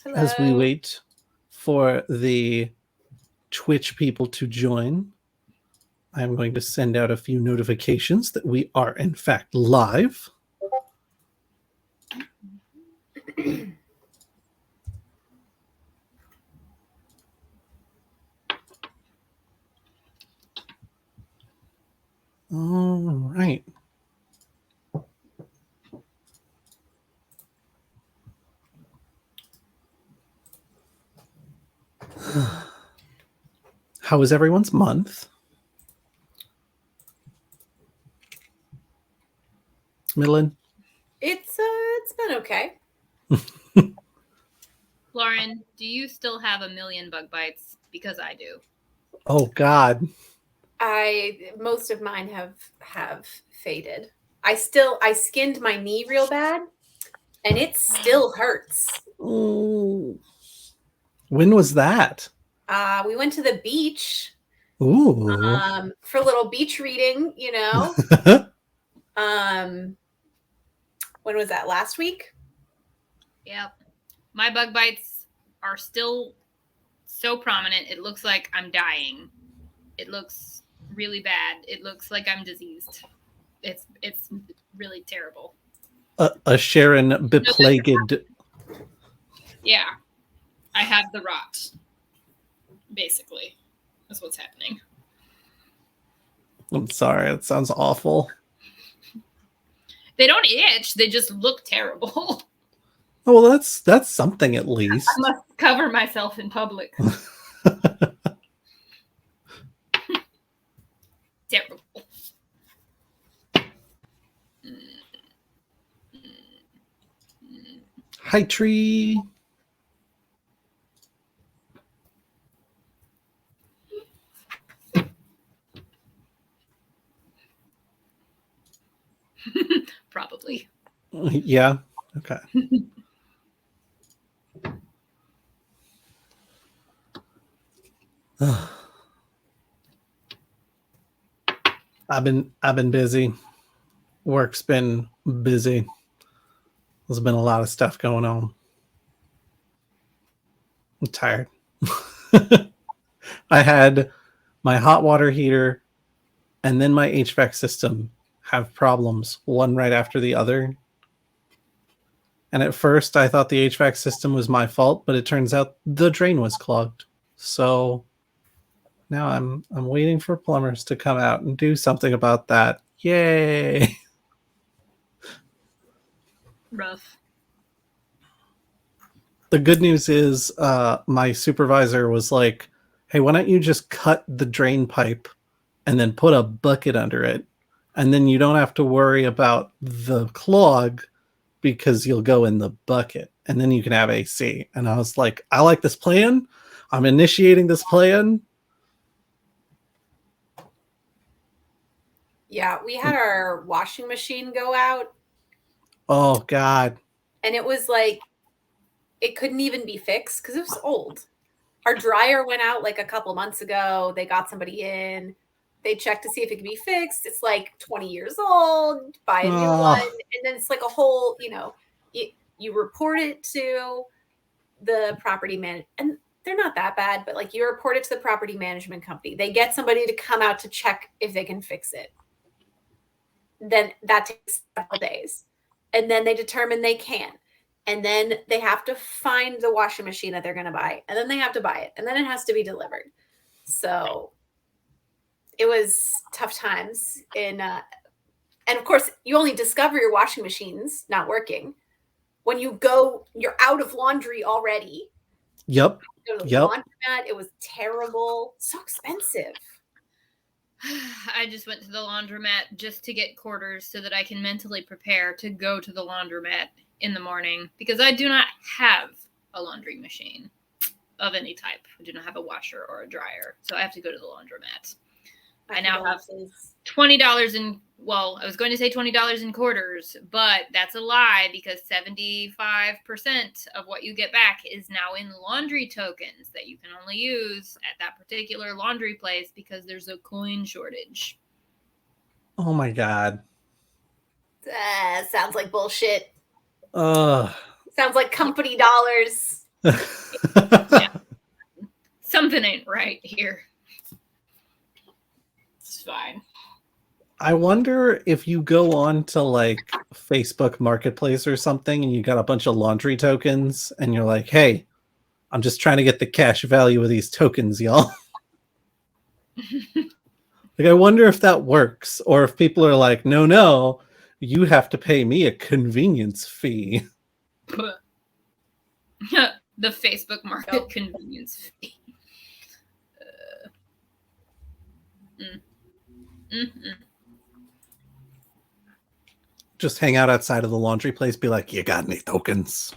As we Hello. wait for the Twitch people to join, I'm going to send out a few notifications that we are, in fact, live. All right. How was everyone's month? Midland? It's been okay. Lauren, do you still have 1 million bug bites? Because I do. Oh God. Most of mine have faded. I skinned my knee real bad, and it still hurts. Ooh. When was that? We went to the beach. Ooh. For a little beach reading, when was that? Last week? Yep. My bug bites are still so prominent. It looks like I'm dying. It looks really bad. It looks like I'm diseased. It's really terrible. A Sharon beplagued. Yeah. I have the rot. Basically. That's what's happening. I'm sorry, that sounds awful. They don't itch, they just look terrible. Oh, well, that's something at least. I must cover myself in public. Terrible. Hi, Tree. Probably. Yeah. Okay. I've been busy. Work's been busy. There's been a lot of stuff going on. I'm tired. I had my hot water heater and then my HVAC system have problems, one right after the other. And at first I thought the HVAC system was my fault, but it turns out the drain was clogged. So now I'm waiting for plumbers to come out and do something about that. Yay. Rough. The good news is my supervisor was like, hey, why don't you just cut the drain pipe and then put a bucket under it? And then you don't have to worry about the clog because you'll go in the bucket and then you can have AC. And I was like, I like this plan. I'm initiating this plan. Yeah, we had our washing machine go out. Oh, God. And it was like, it couldn't even be fixed because it was old. Our dryer went out like a couple months ago. They got somebody in. They checked to see if it could be fixed. It's like 20 years old. Buy a new one. And then it's like a whole, you report it to the property man. And they're not that bad, but like you report it to the property management company. They get somebody to come out to check if they can fix it. Then that takes several days. And then they determine they can. And then they have to find the washing machine that they're going to buy. And then they have to buy it. And then it has to be delivered. So it was tough times. And of course, you only discover your washing machine's not working when you're out of laundry already. Yep. Go to the laundromat. It was terrible. So expensive. I just went to the laundromat just to get quarters so that I can mentally prepare to go to the laundromat in the morning because I do not have a laundry machine of any type. I do not have a washer or a dryer, so I have to go to the laundromat. I now have $20 in, I was going to say $20 in quarters, but that's a lie because 75% of what you get back is now in laundry tokens that you can only use at that particular laundry place because there's a coin shortage. Oh my God. Sounds like bullshit. Sounds like company dollars. Something ain't right here. It's fine. I wonder if you go on to like Facebook Marketplace or something and you got a bunch of laundry tokens and you're like, hey, I'm just trying to get the cash value of these tokens, y'all. Like, I wonder if that works, or if people are like, no, you have to pay me a convenience fee. The Facebook Market convenience fee. Just hang out outside of the laundry place, be like, you got any tokens?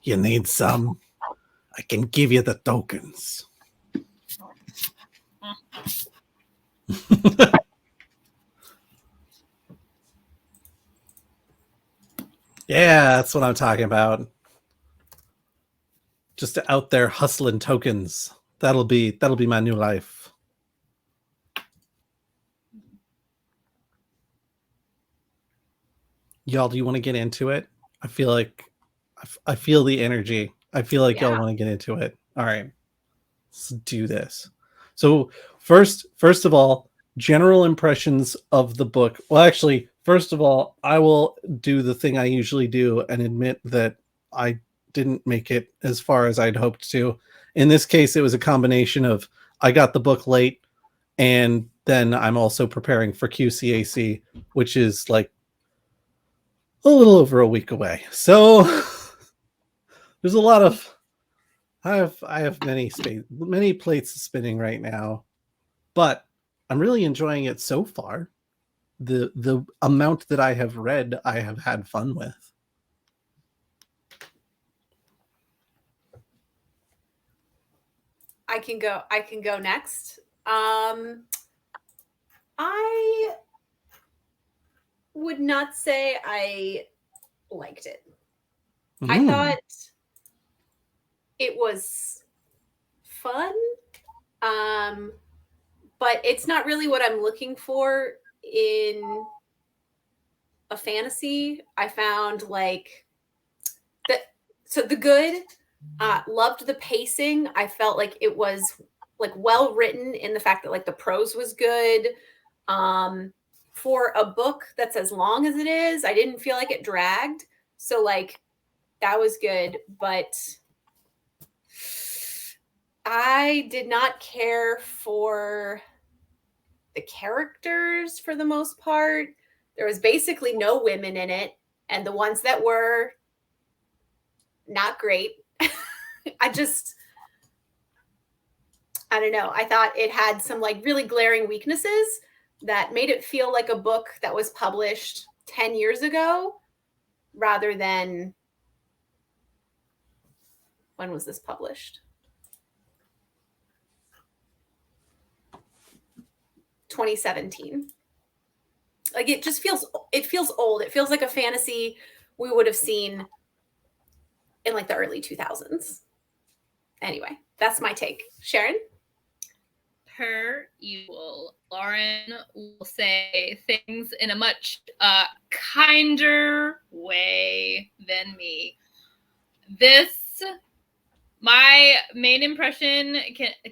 You need some? I can give you the tokens. Yeah, that's what I'm talking about. Just out there hustling tokens. That'll be my new life. Y'all, do you want to get into it? I feel like I feel the energy. I feel like y'all want to get into it. All right, let's do this. So first of all, general impressions of the book. Well, actually, first of all, I will do the thing I usually do and admit that I didn't make it as far as I'd hoped to. In this case, it was a combination of I got the book late, and then I'm also preparing for QCAC, which is like a little over a week away. So there's a lot of I have many plates spinning right now, but I'm really enjoying it so far. The amount that I have read, I have had fun with. I can go next. I would not say I liked it. I thought it was fun, but it's not really what I'm looking for in a fantasy. I found like the good. Loved the pacing. I felt like it was like well written in the fact that like the prose was good. For a book that's as long as it is, I didn't feel like it dragged. So like that was good, but I did not care for the characters for the most part. There was basically no women in it, and the ones that were, not great. I don't know. I thought it had some like really glaring weaknesses that made it feel like a book that was published 10 years ago rather than, when was this published? 2017. Like it feels old. It feels like a fantasy we would have seen in like the early 2000s. Anyway, that's my take. Sharon? Per usual, Lauren will say things in a much kinder way than me. My main impression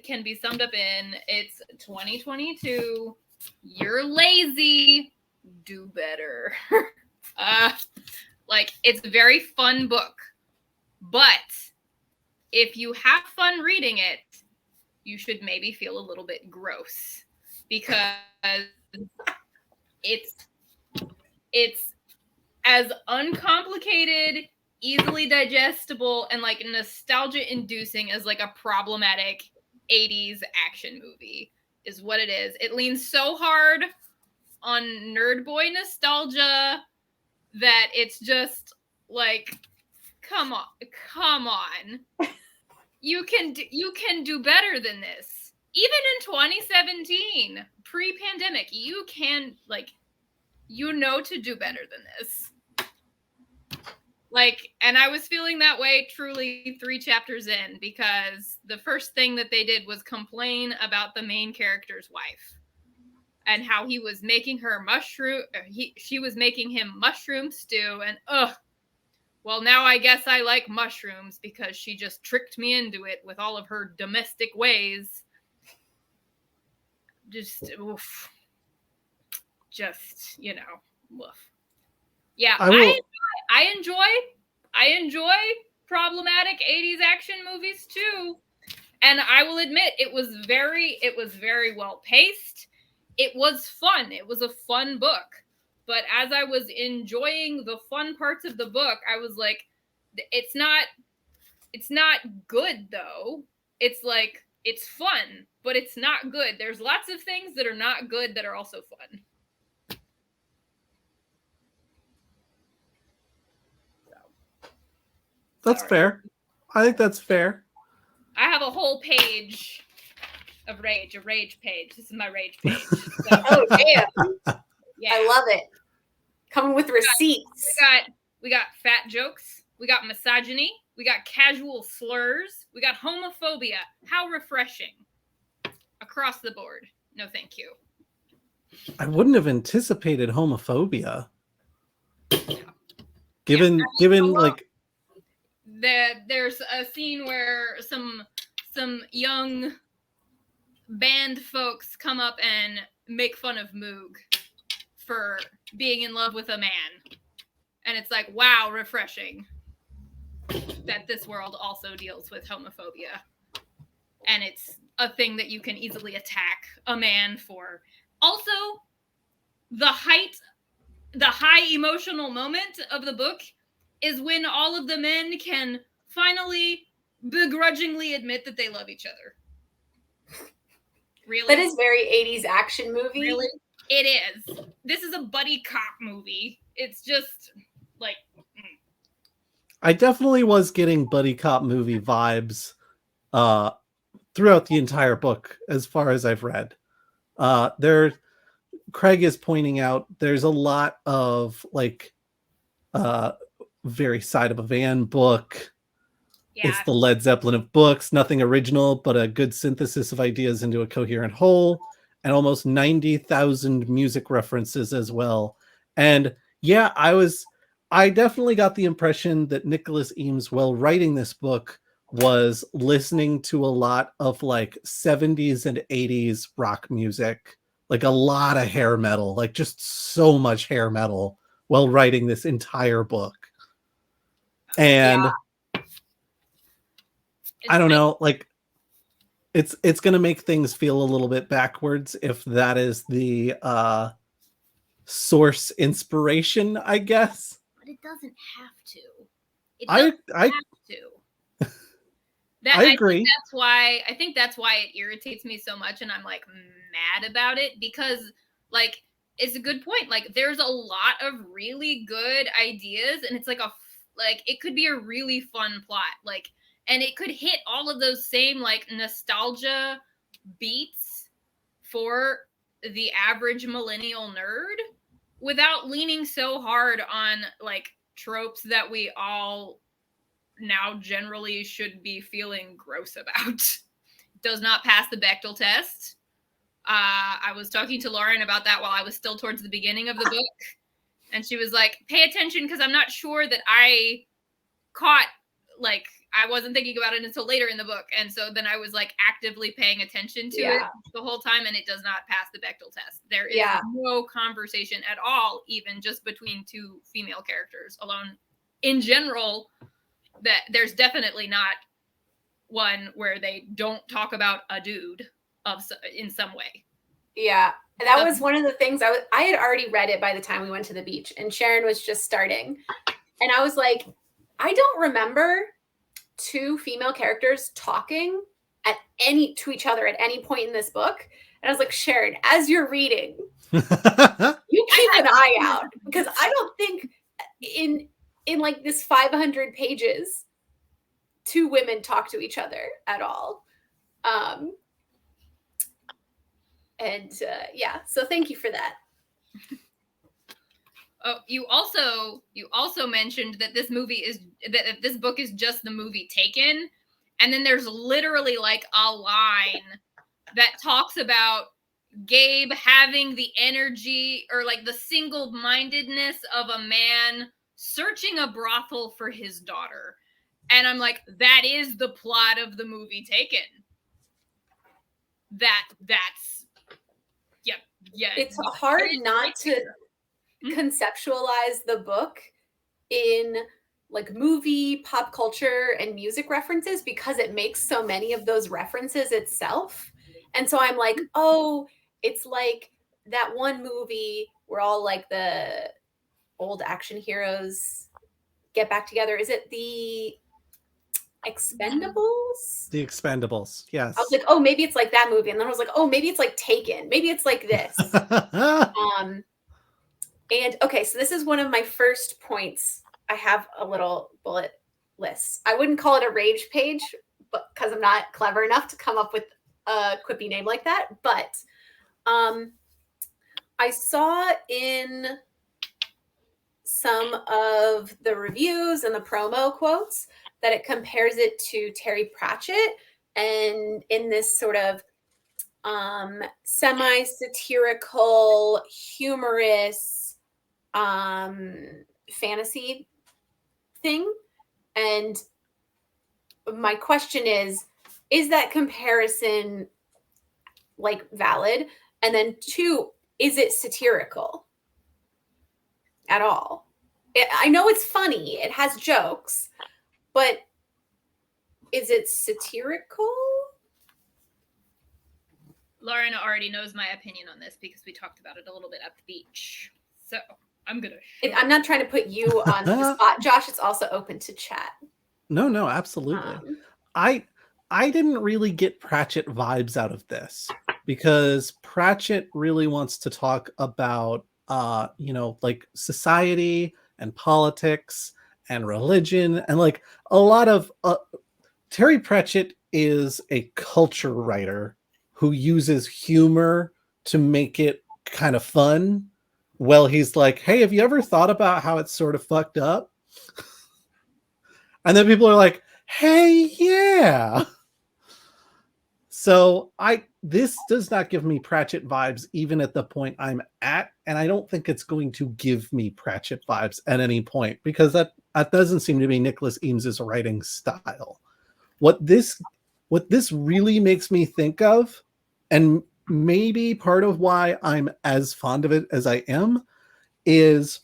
can be summed up in, it's 2022, you're lazy, do better. Like, it's a very fun book, but if you have fun reading it, you should maybe feel a little bit gross, because it's as uncomplicated, easily digestible, and like nostalgia inducing as like a problematic 80s action movie is what it is. It leans so hard on nerd boy nostalgia that it's just like, come on. You can do better than this. Even in 2017, pre-pandemic, you can, like, to do better than this. Like, and I was feeling that way truly 3 chapters in, because the first thing that they did was complain about the main character's wife and how he was making her she was making him mushroom stew, and well, now I guess I like mushrooms because she just tricked me into it with all of her domestic ways. Just, oof. Just, woof. Yeah, I I enjoy problematic 80s action movies too. And I will admit it was very well paced. It was fun. It was a fun book. But as I was enjoying the fun parts of the book, I was like, it's not good though. It's like, it's fun, but it's not good. There's lots of things that are not good that are also fun. That's fair. I think that's fair. I have a whole page of rage, a rage page. This is my rage page. So, Oh, damn. yeah. I love it. Coming with receipts. We got fat jokes. We got misogyny. We got casual slurs. We got homophobia. How refreshing. Across the board. No, thank you. I wouldn't have anticipated homophobia. Given like there's a scene where some young band folks come up and make fun of Moog for being in love with a man. And it's like, wow, refreshing that this world also deals with homophobia. And it's a thing that you can easily attack a man for. Also, the high emotional moment of the book is when all of the men can finally begrudgingly admit that they love each other. Really? That is very 80s action movie. Really? It is. This is a buddy cop movie. It's just like... I definitely was getting buddy cop movie vibes throughout the entire book, as far as I've read. Craig is pointing out there's a lot of like very side of a van book. Yeah. It's the Led Zeppelin of books, nothing original, but a good synthesis of ideas into a coherent whole, and almost 90,000 music references as well. And yeah, I definitely got the impression that Nicholas Eames, while writing this book, was listening to a lot of like 70s and 80s rock music, like a lot of hair metal, like just so much hair metal while writing this entire book. And I don't know, like it's going to make things feel a little bit backwards if that is the source inspiration, I guess. But it doesn't have to. I agree. I think that's why it irritates me so much, and I'm like mad about it, because like it's a good point. Like there's a lot of really good ideas, and it's like it could be a really fun plot. Like, and it could hit all of those same like nostalgia beats for the average millennial nerd without leaning so hard on like tropes that we all now generally should be feeling gross about. Does not pass the Bechtel test. I was talking to Lauren about that while I was still towards the beginning of the book, and she was like, pay attention, because I'm not sure that I caught, like, I wasn't thinking about it until later in the book, and so then I was like actively paying attention to it the whole time, and it does not pass the Bechtel test. There is no conversation at all, even just between two female characters alone. In general, that there's definitely not one where they don't talk about a dude in some way. Yeah, that was one of the things I had already read it by the time we went to the beach, and Sharon was just starting, and I was like, I don't remember two female characters talking to each other at any point in this book. And I was like, Sharon, as you're reading, you keep an eye out, because I don't think in like this 500 pages, two women talk to each other at all. So thank you for that. Oh, you also mentioned that this book is just the movie Taken, and then there's literally like a line that talks about Gabe having the energy or like the single-mindedness of a man searching a brothel for his daughter. And I'm like, that is the plot of the movie Taken. That's yeah. It's hard not to conceptualize the book in like movie, pop culture, and music references because it makes so many of those references itself. And so I'm like, oh, it's like that one movie where all like the old action heroes get back together. Is it the Expendables? The Expendables, yes. I was like, oh, maybe it's like that movie. And then I was like, oh, maybe it's like Taken. Maybe it's like this. And okay, so this is one of my first points. I have a little bullet list. I wouldn't call it a rage page, but because I'm not clever enough to come up with a quippy name like that. But I saw in some of the reviews and the promo quotes that it compares it to Terry Pratchett, and in this sort of semi-satirical, humorous fantasy thing. And my question is that comparison like valid? And then 2, is it satirical at all? I know it's funny, it has jokes, but is it satirical? Lauren already knows my opinion on this because we talked about it a little bit at the beach. So I'm gonna. I'm not trying to put you on the spot, Josh. It's also open to chat. No, absolutely. I didn't really get Pratchett vibes out of this because Pratchett really wants to talk about like society and politics and religion and like a lot of Terry Pratchett is a culture writer who uses humor to make it kind of fun. Well, he's like, hey, have you ever thought about how it's sort of fucked up? And then people are like, hey, yeah. So this does not give me Pratchett vibes even at the point I'm at, and I don't think it's going to give me Pratchett vibes at any point because that doesn't seem to be Nicholas Eames's writing style. What this really makes me think of, and maybe part of why I'm as fond of it as I am, is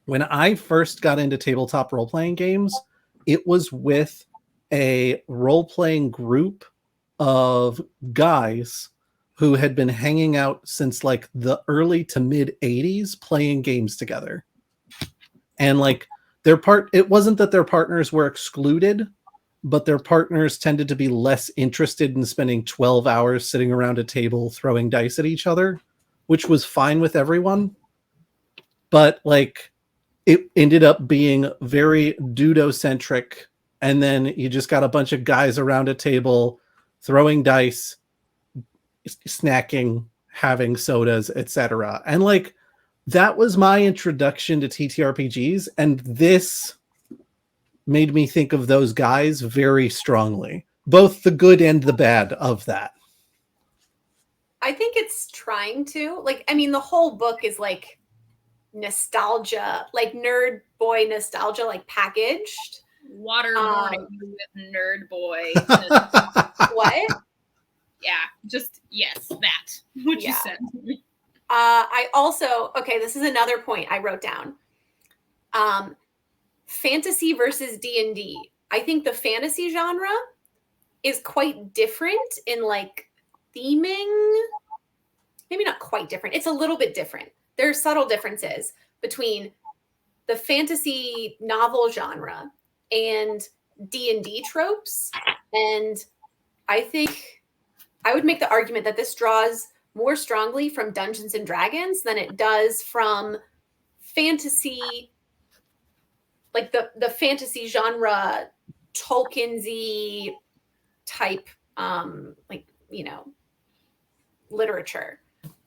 when I first got into tabletop role-playing games, it was with a role-playing group of guys who had been hanging out since like the early to mid 80s playing games together. And like it wasn't that their partners were excluded, but their partners tended to be less interested in spending 12 hours sitting around a table throwing dice at each other, which was fine with everyone. But like it ended up being very dudo-centric. And then you just got a bunch of guys around a table throwing dice, snacking, having sodas, etc. And like that was my introduction to TTRPGs, and this made me think of those guys very strongly, both the good and the bad of that. I think it's trying to, like, I mean, the whole book is like nostalgia, like nerd boy nostalgia, like packaged. Waterboarding with nerd boy. What? Yeah, just yes, that. What you said. I also, okay, this is another point I wrote down. Fantasy versus D&D. I think the fantasy genre is quite different in like theming. Maybe not quite different. It's a little bit different. There are subtle differences between the fantasy novel genre and D&D tropes. And I think I would make the argument that this draws more strongly from Dungeons and Dragons than it does from fantasy, like the fantasy genre, Tolkien-y type, literature.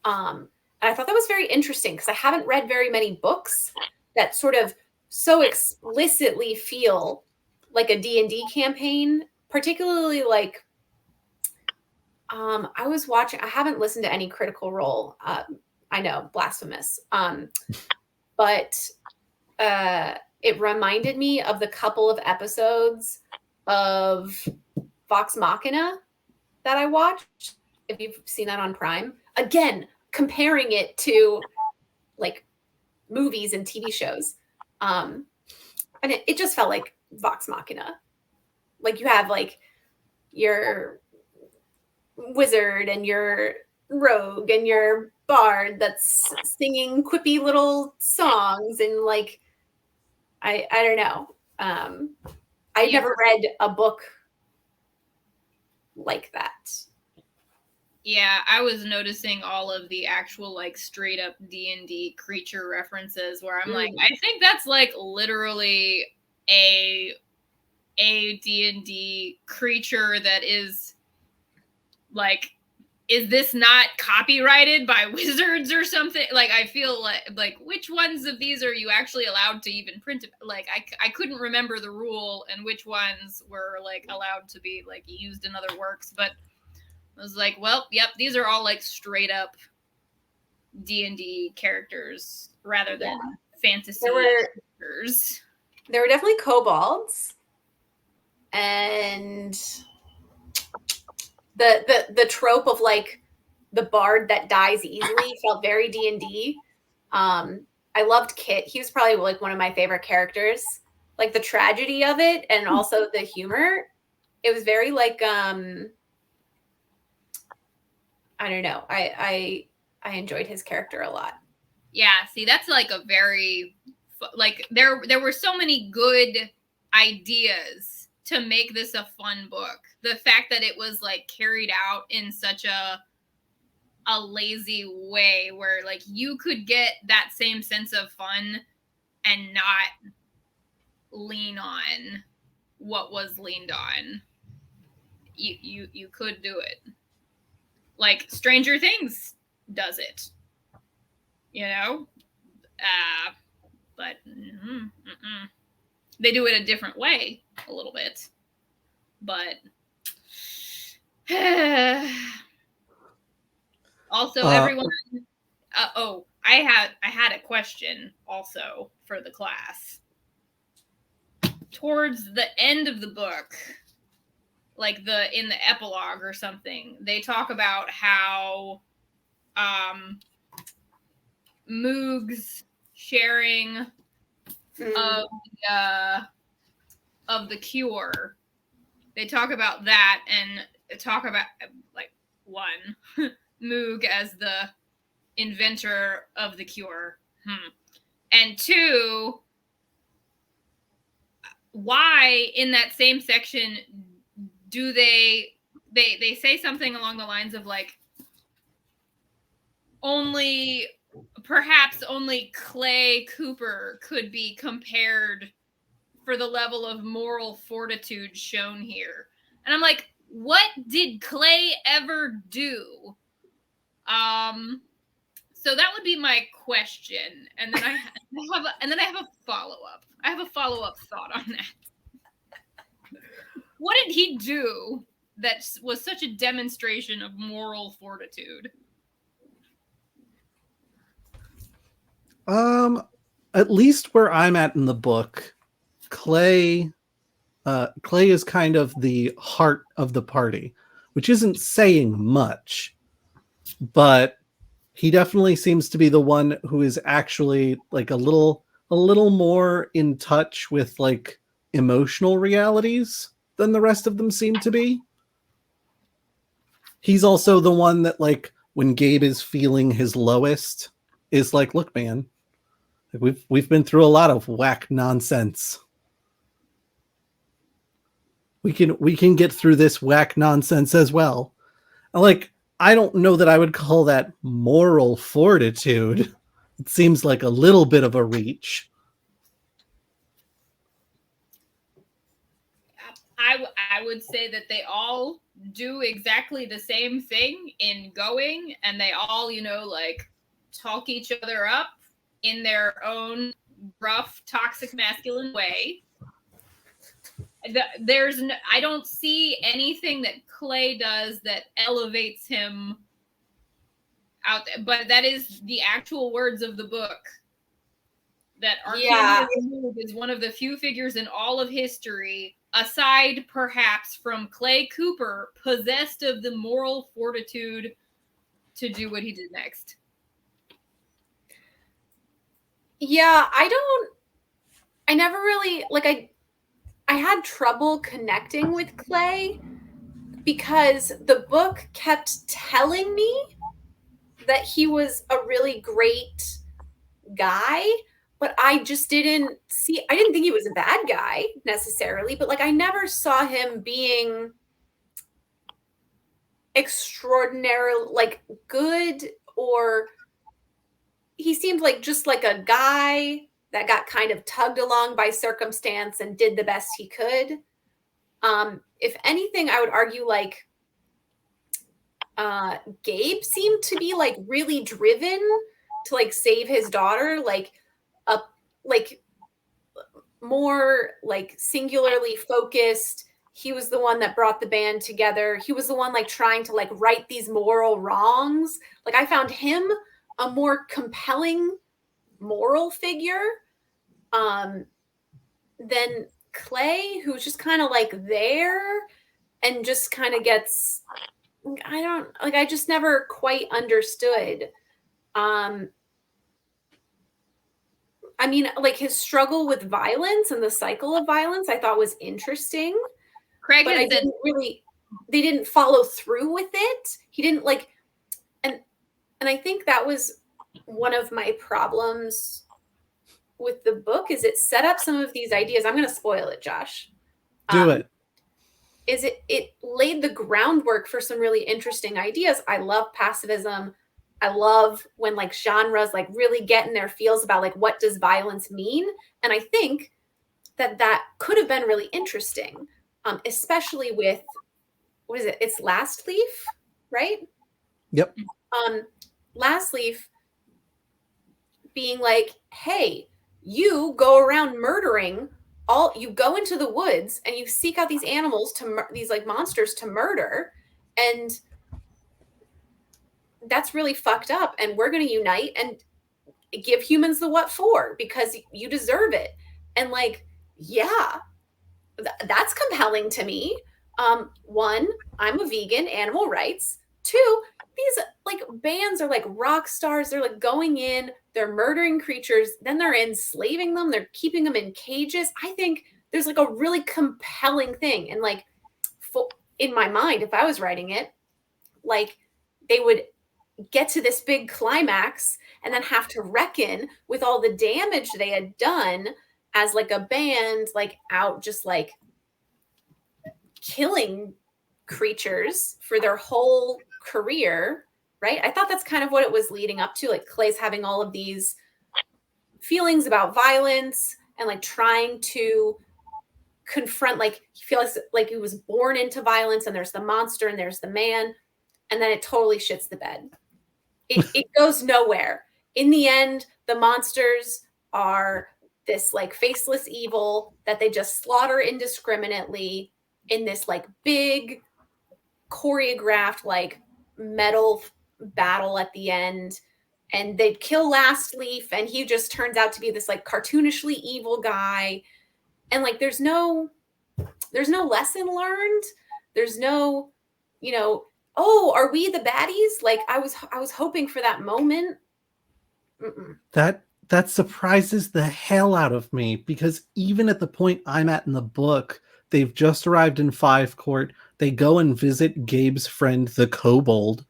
And I thought that was very interesting because I haven't read very many books that sort of so explicitly feel like a D&D campaign, particularly like I haven't listened to any Critical Role. I know, blasphemous. But it reminded me of the couple of episodes of Vox Machina that I watched. If you've seen that on Prime, again, comparing it to like movies and TV shows. And it just felt like Vox Machina. Like you have like your wizard and your rogue and your bard that's singing quippy little songs, and like I don't know. I never read a book like that. Yeah, I was noticing all of the actual like straight up D&D creature references where I'm like, I think that's like literally a D&D creature that is like, is this not copyrighted by Wizards or something? Like, I feel like which ones of these are you actually allowed to even print? Like, I couldn't remember the rule and which ones were like allowed to be like used in other works, but I was like, well, yep, these are all like straight up D&D characters rather than fantasy characters. There were definitely kobolds, and the trope of like the bard that dies easily felt very D&D. I loved Kit. He was probably like one of my favorite characters. Like the tragedy of it and also the humor. It was very like I don't know. I enjoyed his character a lot. Yeah, see, that's like a very like there were so many good ideas to make this a fun book. The fact that it was like carried out in such a lazy way where like you could get that same sense of fun and not lean on what was leaned on. You could do it. Like Stranger Things does it, you know, but they do it a different way, a little bit. But also, everyone. I had a question also for the class. Towards the end of the book, like in the epilogue or something, they talk about how Moog's sharing of the cure. They talk about that and talk about like one Moog as the inventor of the cure, and two, why in that same section do they say something along the lines of like perhaps only Clay Cooper could be compared for the level of moral fortitude shown here. And I'm like, what did Clay ever do? So that would be my question. And then I have a follow-up. I have a follow-up thought on that. What did he do that was such a demonstration of moral fortitude? At least where I'm at in the book, Clay is kind of the heart of the party, which isn't saying much, but he definitely seems to be the one who is actually like a little more in touch with like emotional realities than the rest of them seem to be. He's also the one that like when Gabe is feeling his lowest is like, look, man, we've been through a lot of whack nonsense. We can get through this whack nonsense as well. Like, I don't know that I would call that moral fortitude. It seems like a little bit of a reach. I would say that they all do exactly the same thing in going, and they all, like talk each other up in their own rough, toxic, masculine way. I don't see anything that Clay does that elevates him out there, but that is the actual words of the book. that Yeah. Arcadia Remove is one of the few figures in all of history, aside perhaps from Clay Cooper, possessed of the moral fortitude to do what he did next. Yeah, I never really, like, I had trouble connecting with Clay because the book kept telling me that he was a really great guy, but I just didn't I didn't think he was a bad guy necessarily, but like I never saw him being extraordinarily like good, or he seemed like just like a guy that got kind of tugged along by circumstance and did the best he could. If anything, I would argue like Gabe seemed to be like really driven to like save his daughter, like like more like singularly focused. He was the one that brought the band together. He was the one like trying to like right these moral wrongs. Like I found him a more compelling moral figure than Clay, who's just kind of like there and just kind of gets, I just never quite understood. I mean, like his struggle with violence and the cycle of violence, I thought was interesting. Craig But has said they didn't follow through with it. He didn't like, and I think that was one of my problems with the book is it set up some of these ideas. I'm going to spoil it, Josh. Do it. Is it laid the groundwork for some really interesting ideas. I love pacifism. I love when like genres like really get in their feels about like what does violence mean, and I think that could have been really interesting, especially with what is it? It's Last Leaf, right? Yep. Last Leaf being like, hey, you go around murdering you go into the woods and you seek out these animals these like monsters to murder, and that's really fucked up, and we're going to unite and give humans the what for because you deserve it. And like, yeah, that's compelling to me. One, I'm a vegan, animal rights. Two, these like bands are like rock stars. They're like going in, they're murdering creatures, then they're enslaving them, they're keeping them in cages. I think there's like a really compelling thing. And like in my mind, if I was writing it, like they would get to this big climax and then have to reckon with all the damage they had done as like a band, like out just like killing creatures for their whole career, right? I thought that's kind of what it was leading up to. Like Clay's having all of these feelings about violence and like trying to confront, like he feels like he was born into violence, and there's the monster and there's the man, and then it totally shits the bed. It goes nowhere. In the end, the monsters are this like faceless evil that they just slaughter indiscriminately in this like big choreographed like metal battle at the end. And they kill Last Leaf, and he just turns out to be this like cartoonishly evil guy. And like there's no lesson learned. There's no, oh, are we the baddies? Like I was hoping for that moment. Mm-mm. That surprises the hell out of me, because even at the point I'm at in the book, they've just arrived in Five Court. They go and visit Gabe's friend, the Kobold.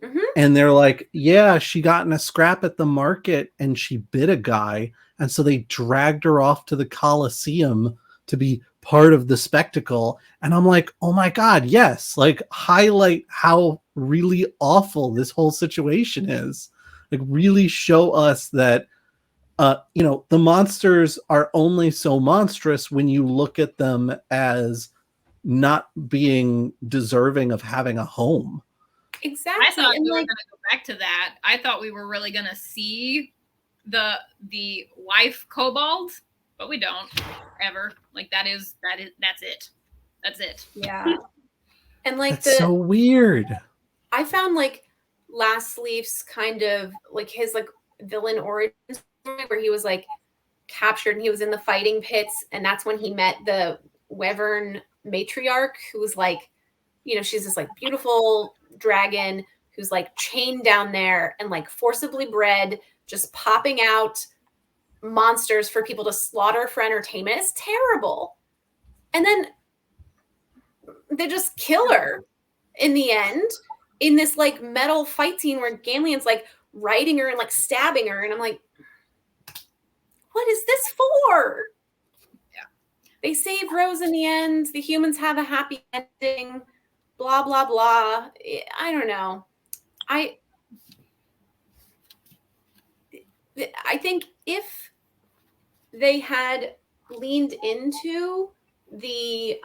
Mm-hmm. And they're like, yeah, she got in a scrap at the market and she bit a guy. And so they dragged her off to the Colosseum to be part of the spectacle. And I'm like, oh my God, yes. Like highlight how really awful this whole situation is. Like really show us that, the monsters are only so monstrous when you look at them as not being deserving of having a home. Exactly. I thought we were going to go back to that. I thought we were really going to see the wife kobold, but we don't ever. Like that's it. That's it. Yeah. And like that's so weird. I found like Last Leaf's kind of like his like villain origin story where he was like captured and he was in the fighting pits, and that's when he met the Wyvern matriarch, who was like, you know, she's this like beautiful dragon who's like chained down there and like forcibly bred, just popping out monsters for people to slaughter for entertainment. It's terrible. And then they just kill her in the end in this like metal fight scene where Gamleon's like riding her and like stabbing her. And I'm like, what is this for? Yeah. They save Rose in the end. The humans have a happy ending. Blah, blah, blah. I don't know. I think if they had leaned into the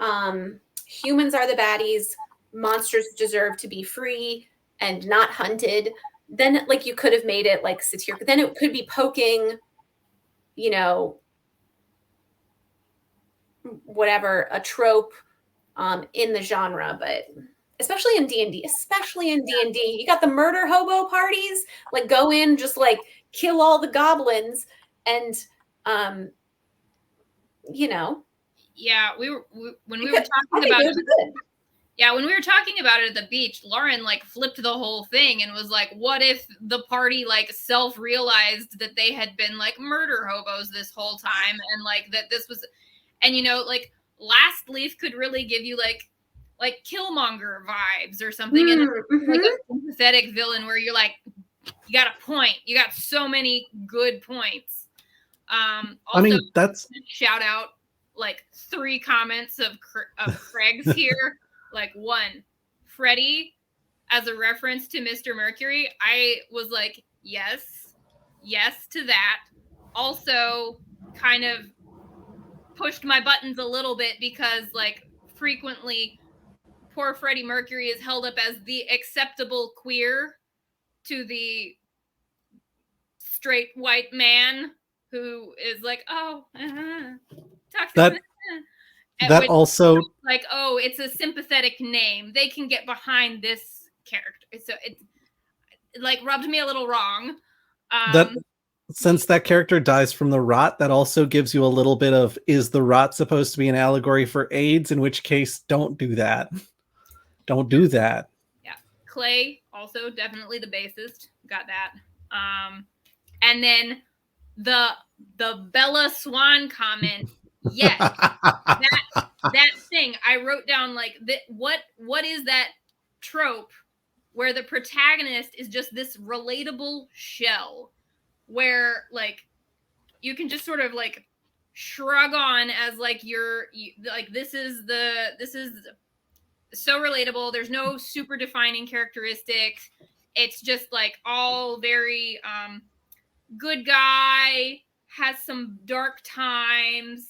humans are the baddies, monsters deserve to be free and not hunted, then like you could have made it like satirical. Then it could be poking, you know, whatever, a trope in the genre, but especially in D&D, you got the murder hobo parties, like go in, just like kill all the goblins and you know. Yeah, when we were talking about it. Yeah, when we were talking about it at the beach, Lauren like flipped the whole thing and was like, what if the party like self-realized that they had been like murder hobos this whole time, and like that this was, and you know, like Last Leaf could really give you like Killmonger vibes or something, and like a sympathetic villain where you're like, you got a point, you got so many good points. Also, I mean, that's shout out like 3 comments of Craig's here. Like 1, Freddie, as a reference to Mr. Mercury, I was like, yes to that. Also, kind of pushed my buttons a little bit because, like, frequently, poor Freddie Mercury is held up as the acceptable queer to the straight white man who is like, oh, toxic. That also like, oh, it's a sympathetic name. They can get behind this character. So it like rubbed me a little wrong. That since that character dies from the rot, that also gives you a little bit of, is the rot supposed to be an allegory for AIDS? In which case, don't do that. Don't do that. Yeah. Clay, also definitely the bassist. Got that. And then the Bella Swan comment. Yes, that thing I wrote down, like that. What is that trope where the protagonist is just this relatable shell, where like you can just sort of like shrug on as like like this is so relatable. There's no super defining characteristics. It's just like all very good guy, has some dark times.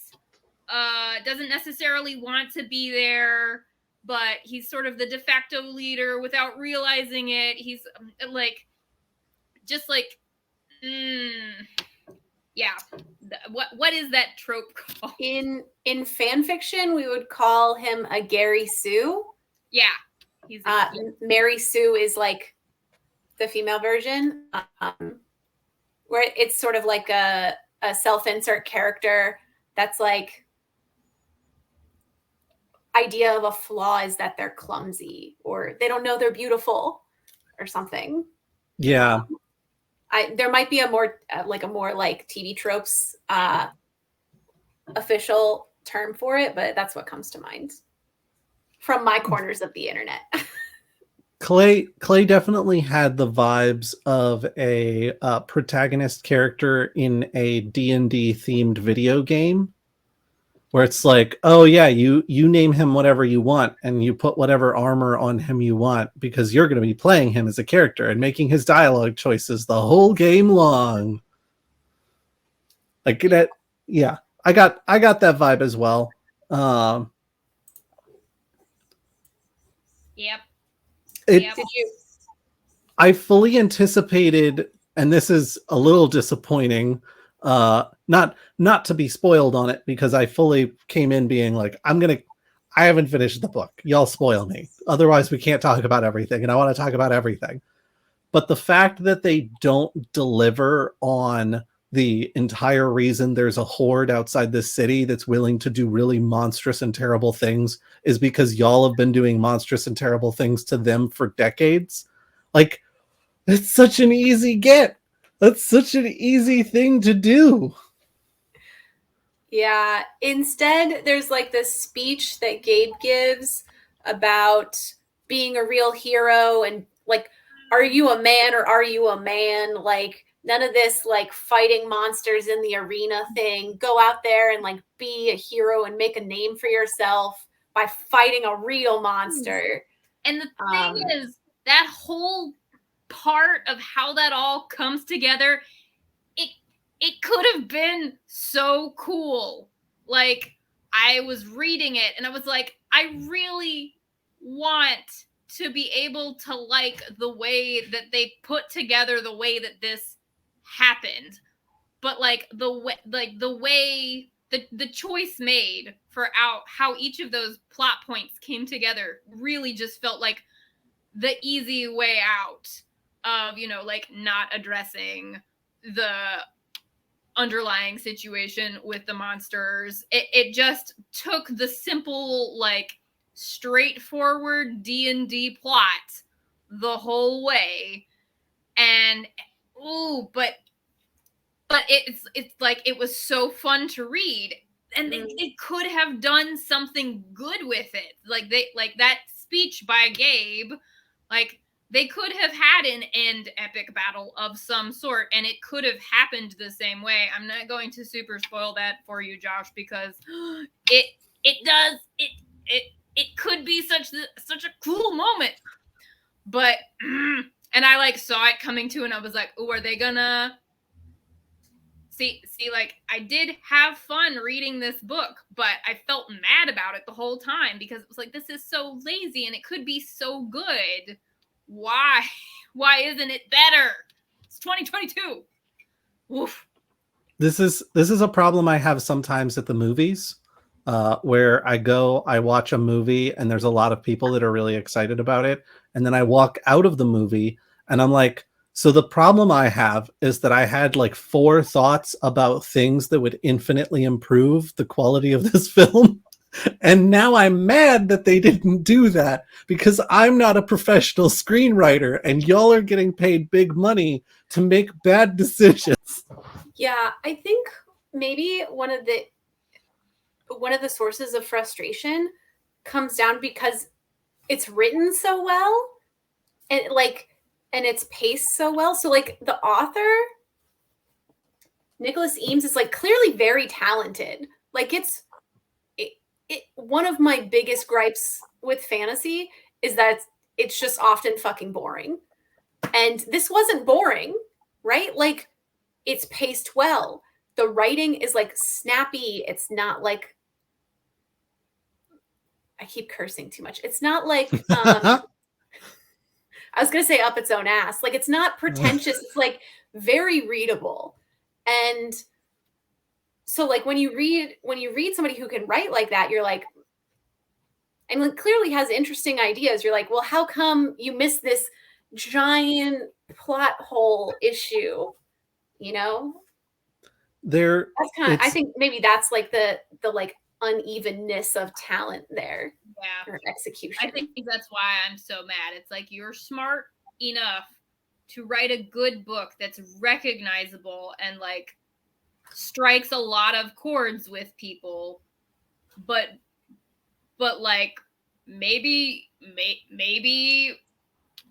Doesn't necessarily want to be there, but he's sort of the de facto leader without realizing it. He's like, just like, yeah. What is that trope called? In fan fiction, we would call him a Gary Sue. Yeah, he's Mary Sue is like the female version, where it's sort of like a self-insert character that's like, idea of a flaw is that they're clumsy or they don't know they're beautiful or something. Yeah. There might be a more like TV tropes official term for it, but that's what comes to mind from my corners of the internet. Clay definitely had the vibes of a protagonist character in a D&D themed video game, where it's like, oh yeah, you name him whatever you want and you put whatever armor on him you want because you're going to be playing him as a character and making his dialogue choices the whole game long. Like that, yeah. I got that vibe as well. Yep. Did you? I fully anticipated, and this is a little disappointing, not to be spoiled on it, because I fully came in being like, I haven't finished the book. Y'all spoil me. Otherwise we can't talk about everything, and I want to talk about everything. But the fact that they don't deliver on the entire reason there's a horde outside this city that's willing to do really monstrous and terrible things is because y'all have been doing monstrous and terrible things to them for decades. Like, it's such an easy get. That's such an easy thing to do. Yeah. Instead, there's like this speech that Gabe gives about being a real hero and like, are you a man or are you a man? Like, none of this like fighting monsters in the arena thing. Go out there and like be a hero and make a name for yourself by fighting a real monster. And the thing is, that whole part of how that all comes together, it could have been so cool. Like, I was reading it and I was like, I really want to be able to like the way that they put together the way that this happened. But like the choice made for how each of those plot points came together really just felt like the easy way out of, you know, like not addressing the underlying situation with the monsters. It just took the simple, like, straightforward D&D plot the whole way, and but it's like it was so fun to read, and it could have done something good with it. Like that speech by Gabe, like, they could have had an end epic battle of some sort, and it could have happened the same way. I'm not going to super spoil that for you, Josh, because it could be such a cool moment. But and I like saw it coming to, and I was like, oh, are they gonna see like, I did have fun reading this book, but I felt mad about it the whole time because it was like, this is so lazy and it could be so good. Why isn't it better? It's 2022. Oof. This is a problem I have sometimes at the movies, where I watch a movie and there's a lot of people that are really excited about it, and then I walk out of the movie and I'm like, so the problem I have is that I had like 4 thoughts about things that would infinitely improve the quality of this film. And now I'm mad that they didn't do that because I'm not a professional screenwriter and y'all are getting paid big money to make bad decisions. Yeah, I think maybe one of the sources of frustration comes down because it's written so well and it's paced so well. So like the author, Nicholas Eames, is like clearly very talented. Like one of my biggest gripes with fantasy is that it's just often fucking boring. And this wasn't boring, right? Like, it's paced well. The writing is like snappy. It's not like, I keep cursing too much. It's not like I was going to say up its own ass. Like, it's not pretentious. It's like very readable. And so like when you read somebody who can write like that, you're like, and clearly has interesting ideas. You're like, well, how come you missed this giant plot hole issue? You know, that's kind of, I think maybe that's like the like unevenness of talent there. Yeah. Or execution. I think that's why I'm so mad. It's like, you're smart enough to write a good book that's recognizable and like strikes a lot of chords with people, but like maybe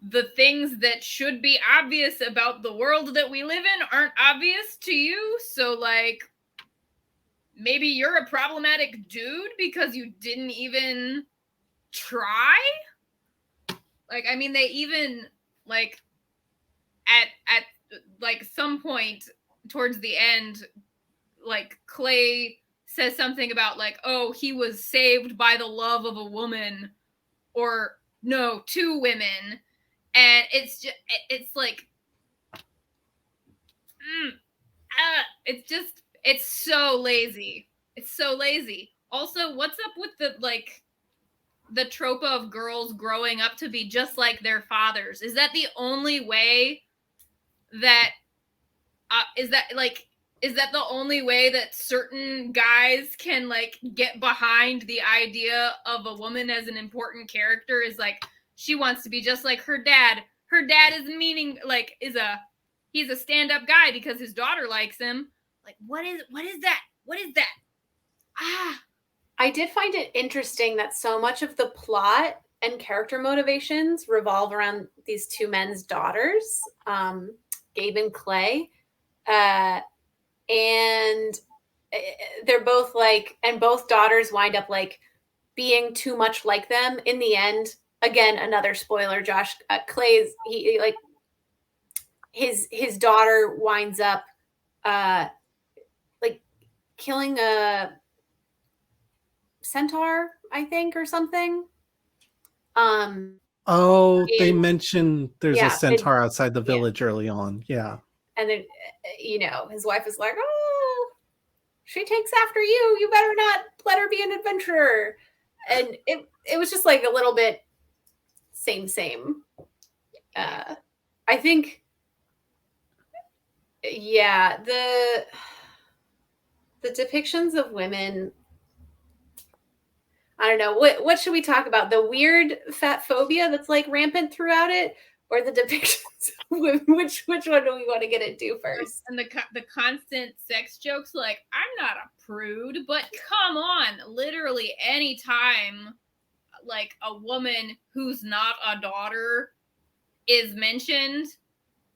the things that should be obvious about the world that we live in aren't obvious to you. So like, maybe you're a problematic dude because you didn't even try. Like, I mean, they even like at like some point towards the end, like Clay says something about like, oh, he was saved by the love of a woman, or no, 2 women. And it's just, it's like, it's so lazy. It's so lazy. Also, what's up with the trope of girls growing up to be just like their fathers? Is that the only way that, is that like, Is that the only way that certain guys can like get behind the idea of a woman as an important character? Is like she wants to be just like her dad. Her dad is he's a stand-up guy because his daughter likes him. Like what is that? What is that? I did find it interesting that so much of the plot and character motivations revolve around these two men's daughters, Gabe and Clay. And they're both like, and both daughters wind up like being too much like them in the end. Again, another spoiler, Josh. Clay's he like his daughter winds up like killing a centaur, I think, or something. Oh, they mentioned there's yeah, a centaur outside the village early on. Yeah. And then, you know, his wife is like, oh, she takes after you. You better not let her be an adventurer. And it was just like a little bit same. I think, yeah, the depictions of women, I don't know, what should we talk about? The weird fat phobia that's like rampant throughout it, or the depictions of women? Which one do we want to get into first? And the constant sex jokes, like, I'm not a prude, but come on, literally any time like a woman who's not a daughter is mentioned,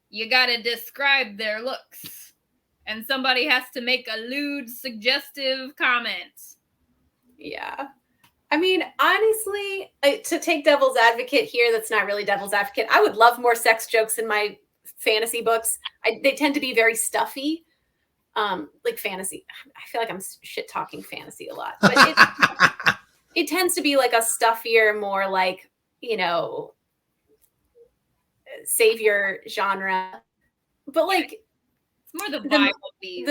you gotta describe their looks. And somebody has to make a lewd, suggestive comment. Yeah. I mean, honestly, to take devil's advocate here, that's not really devil's advocate. I would love more sex jokes in my fantasy books. They tend to be very stuffy. Like fantasy. I feel like I'm shit talking fantasy a lot. But it tends to be like a stuffier, more like, you know, savior genre. But like, it's more the vibe of these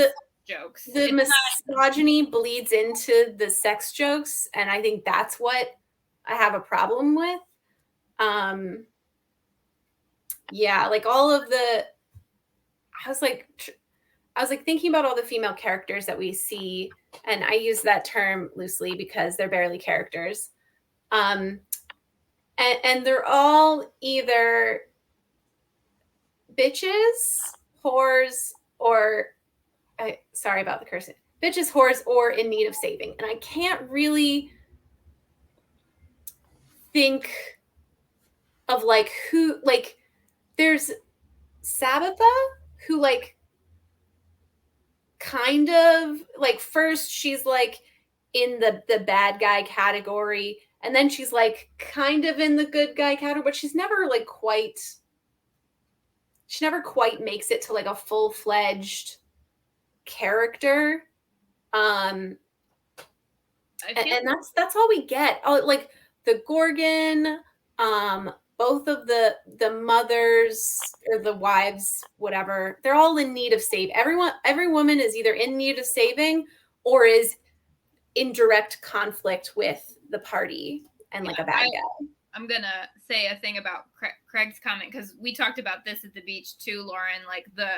jokes. The misogyny bleeds into the sex jokes, and I think that's what I have a problem with. Yeah, like all of the, I was like thinking about all the female characters that we see, and I use that term loosely because they're barely characters. And they're all either bitches, whores, or sorry about the cursing, bitches, whores, or in need of saving. And I can't really think of like who, like there's Sabitha, who like kind of like, first she's like in the bad guy category, and then she's like kind of in the good guy category, but she's never like quite, she never quite makes it to like a full-fledged character. And that's all we get. Oh, like the Gorgon, both of the mothers or the wives, whatever, they're all in need of save. Every woman is either in need of saving or is in direct conflict with the party and like a bad guy. I'm gonna say a thing about Craig's comment, because we talked about this at the beach too, Lauren. Like the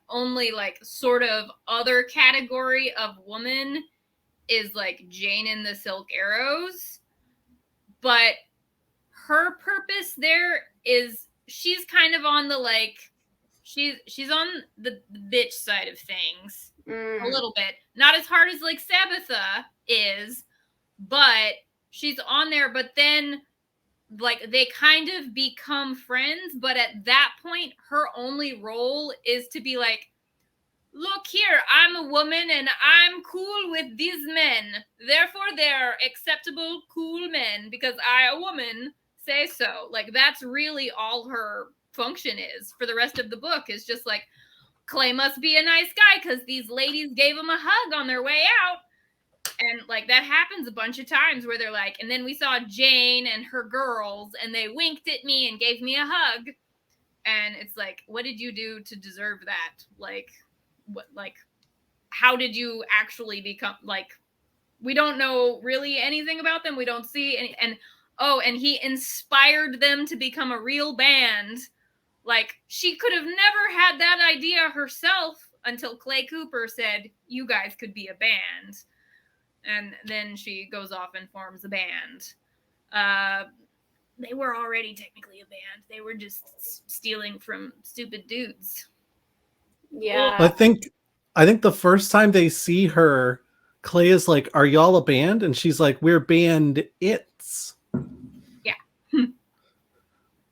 only like sort of other category of woman is like Jane in the Silk Arrows, but her purpose there is she's kind of on the like she's on the bitch side of things a little bit, not as hard as like Sabitha is, but she's on there. But then like they kind of become friends, but at that point her only role is to be like, look here, I'm a woman and I'm cool with these men, therefore they're acceptable, cool men because I, a woman, say so. Like that's really all her function is for the rest of the book, is just like, Clay must be a nice guy because these ladies gave him a hug on their way out. And like that happens a bunch of times where they're like, and then we saw Jane and her girls and they winked at me and gave me a hug. And it's like, what did you do to deserve that? Like, what, like, how did you actually become, like, we don't know really anything about them. We don't see any, and he inspired them to become a real band. Like, she could have never had that idea herself until Clay Cooper said, you guys could be a band. And then she goes off and forms a band. They were already technically a band. They were just stealing from stupid dudes. Yeah. I think the first time they see her, Clay is like, "Are y'all a band?" And she's like, "We're band-its." Yeah.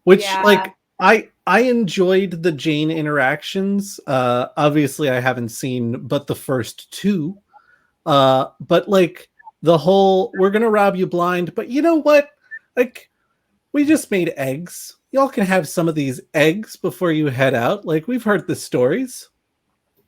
Which Yeah. like I enjoyed the Jane interactions. Obviously I haven't seen but the first two. But like the whole we're gonna rob you blind, but you know what? Like we just made eggs. Y'all can have some of these eggs before you head out. Like we've heard the stories.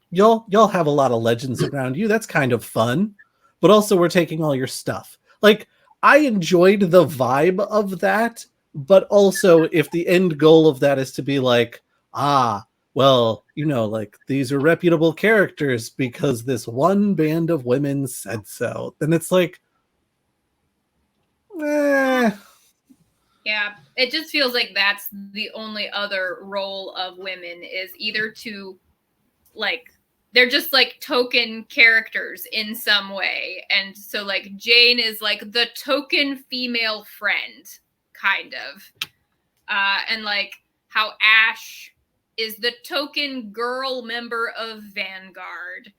Y'all have a lot of legends around you. That's kind of fun. But also we're taking all your stuff. Like I enjoyed the vibe of that, but also if the end goal of that is to be like, well, you know, like these are reputable characters because this one band of women said so, then it's like, eh. Yeah, it just feels like that's the only other role of women is either to, like, they're just like token characters in some way. And so like Jane is like the token female friend, kind of. And like how Ash is the token girl member of Vanguard.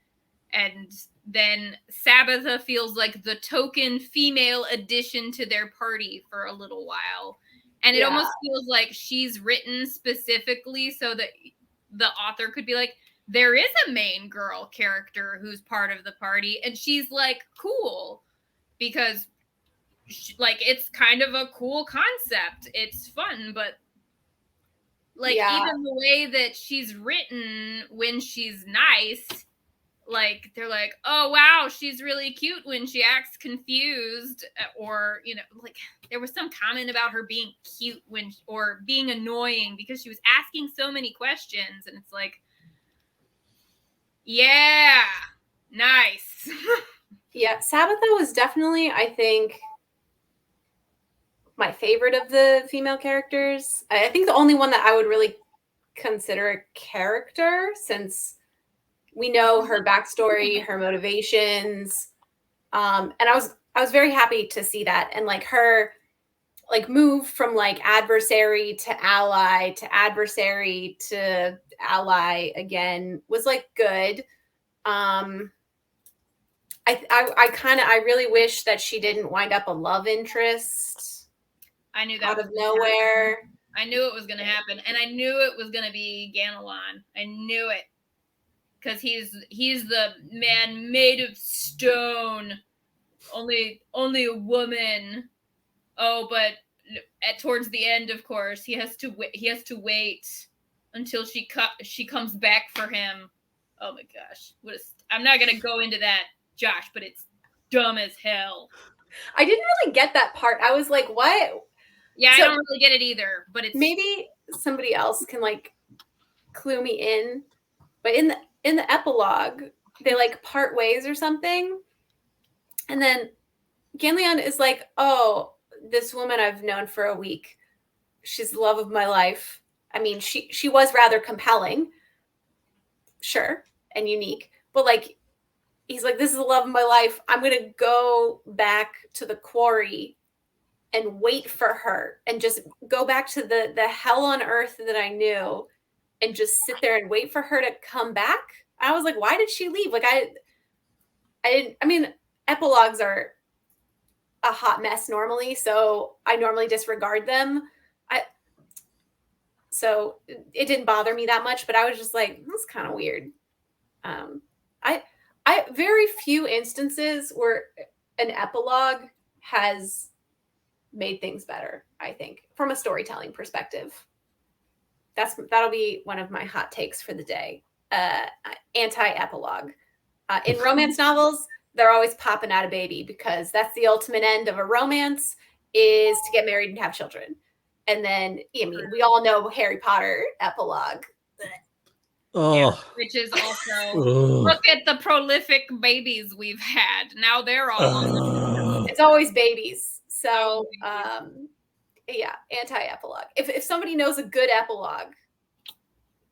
And then Sabbatha feels like the token female addition to their party for a little while. And it almost feels like she's written specifically so that the author could be like, there is a main girl character who's part of the party. And she's like, cool. Because like, it's kind of a cool concept. It's fun, but like, even the way that she's written when she's nice, like they're like, oh wow, she's really cute when she acts confused, or you know, like there was some comment about her being cute when or being annoying because she was asking so many questions, and it's like, yeah, nice. Yeah, Sabbatha was definitely, I think, my favorite of the female characters. I think the only one that I would really consider a character, since we know her backstory, her motivations, and I was very happy to see that, and like her like move from like adversary to ally to adversary to ally again was like good. I really wish that she didn't wind up a love interest. I knew that out of nowhere. I knew it was going to happen, and I knew it was going to be Ganelon. I knew it. Because he's the man made of stone. Only a woman. Oh, but towards the end, of course, he has to wait until she comes back for him. Oh my gosh, I'm not gonna go into that, Josh, but it's dumb as hell. I didn't really get that part. I was like, what? Yeah, so, I don't really get it either. But it's maybe somebody else can like clue me in. But in the epilogue, they like part ways or something. And then Ganleon is like, oh, this woman I've known for a week. She's the love of my life. I mean, she was rather compelling. Sure. And unique. But like, he's like, this is the love of my life. I'm going to go back to the quarry and wait for her and just go back to the hell on earth that I knew and just sit there and wait for her to come back. I was like, why did she leave? Like I mean, epilogues are a hot mess normally, so I normally disregard them. So it didn't bother me that much, but I was just like, that's kind of weird. I very few instances where an epilogue has made things better, I think, from a storytelling perspective. That'll be one of my hot takes for the day. Anti-epilogue. In romance novels, they're always popping out a baby because that's the ultimate end of a romance is to get married and have children. And then, I mean, we all know Harry Potter epilogue. Oh, yeah, which is also look at the prolific babies we've had. Now they're all it's always babies. So yeah, anti-epilogue. If somebody knows a good epilogue,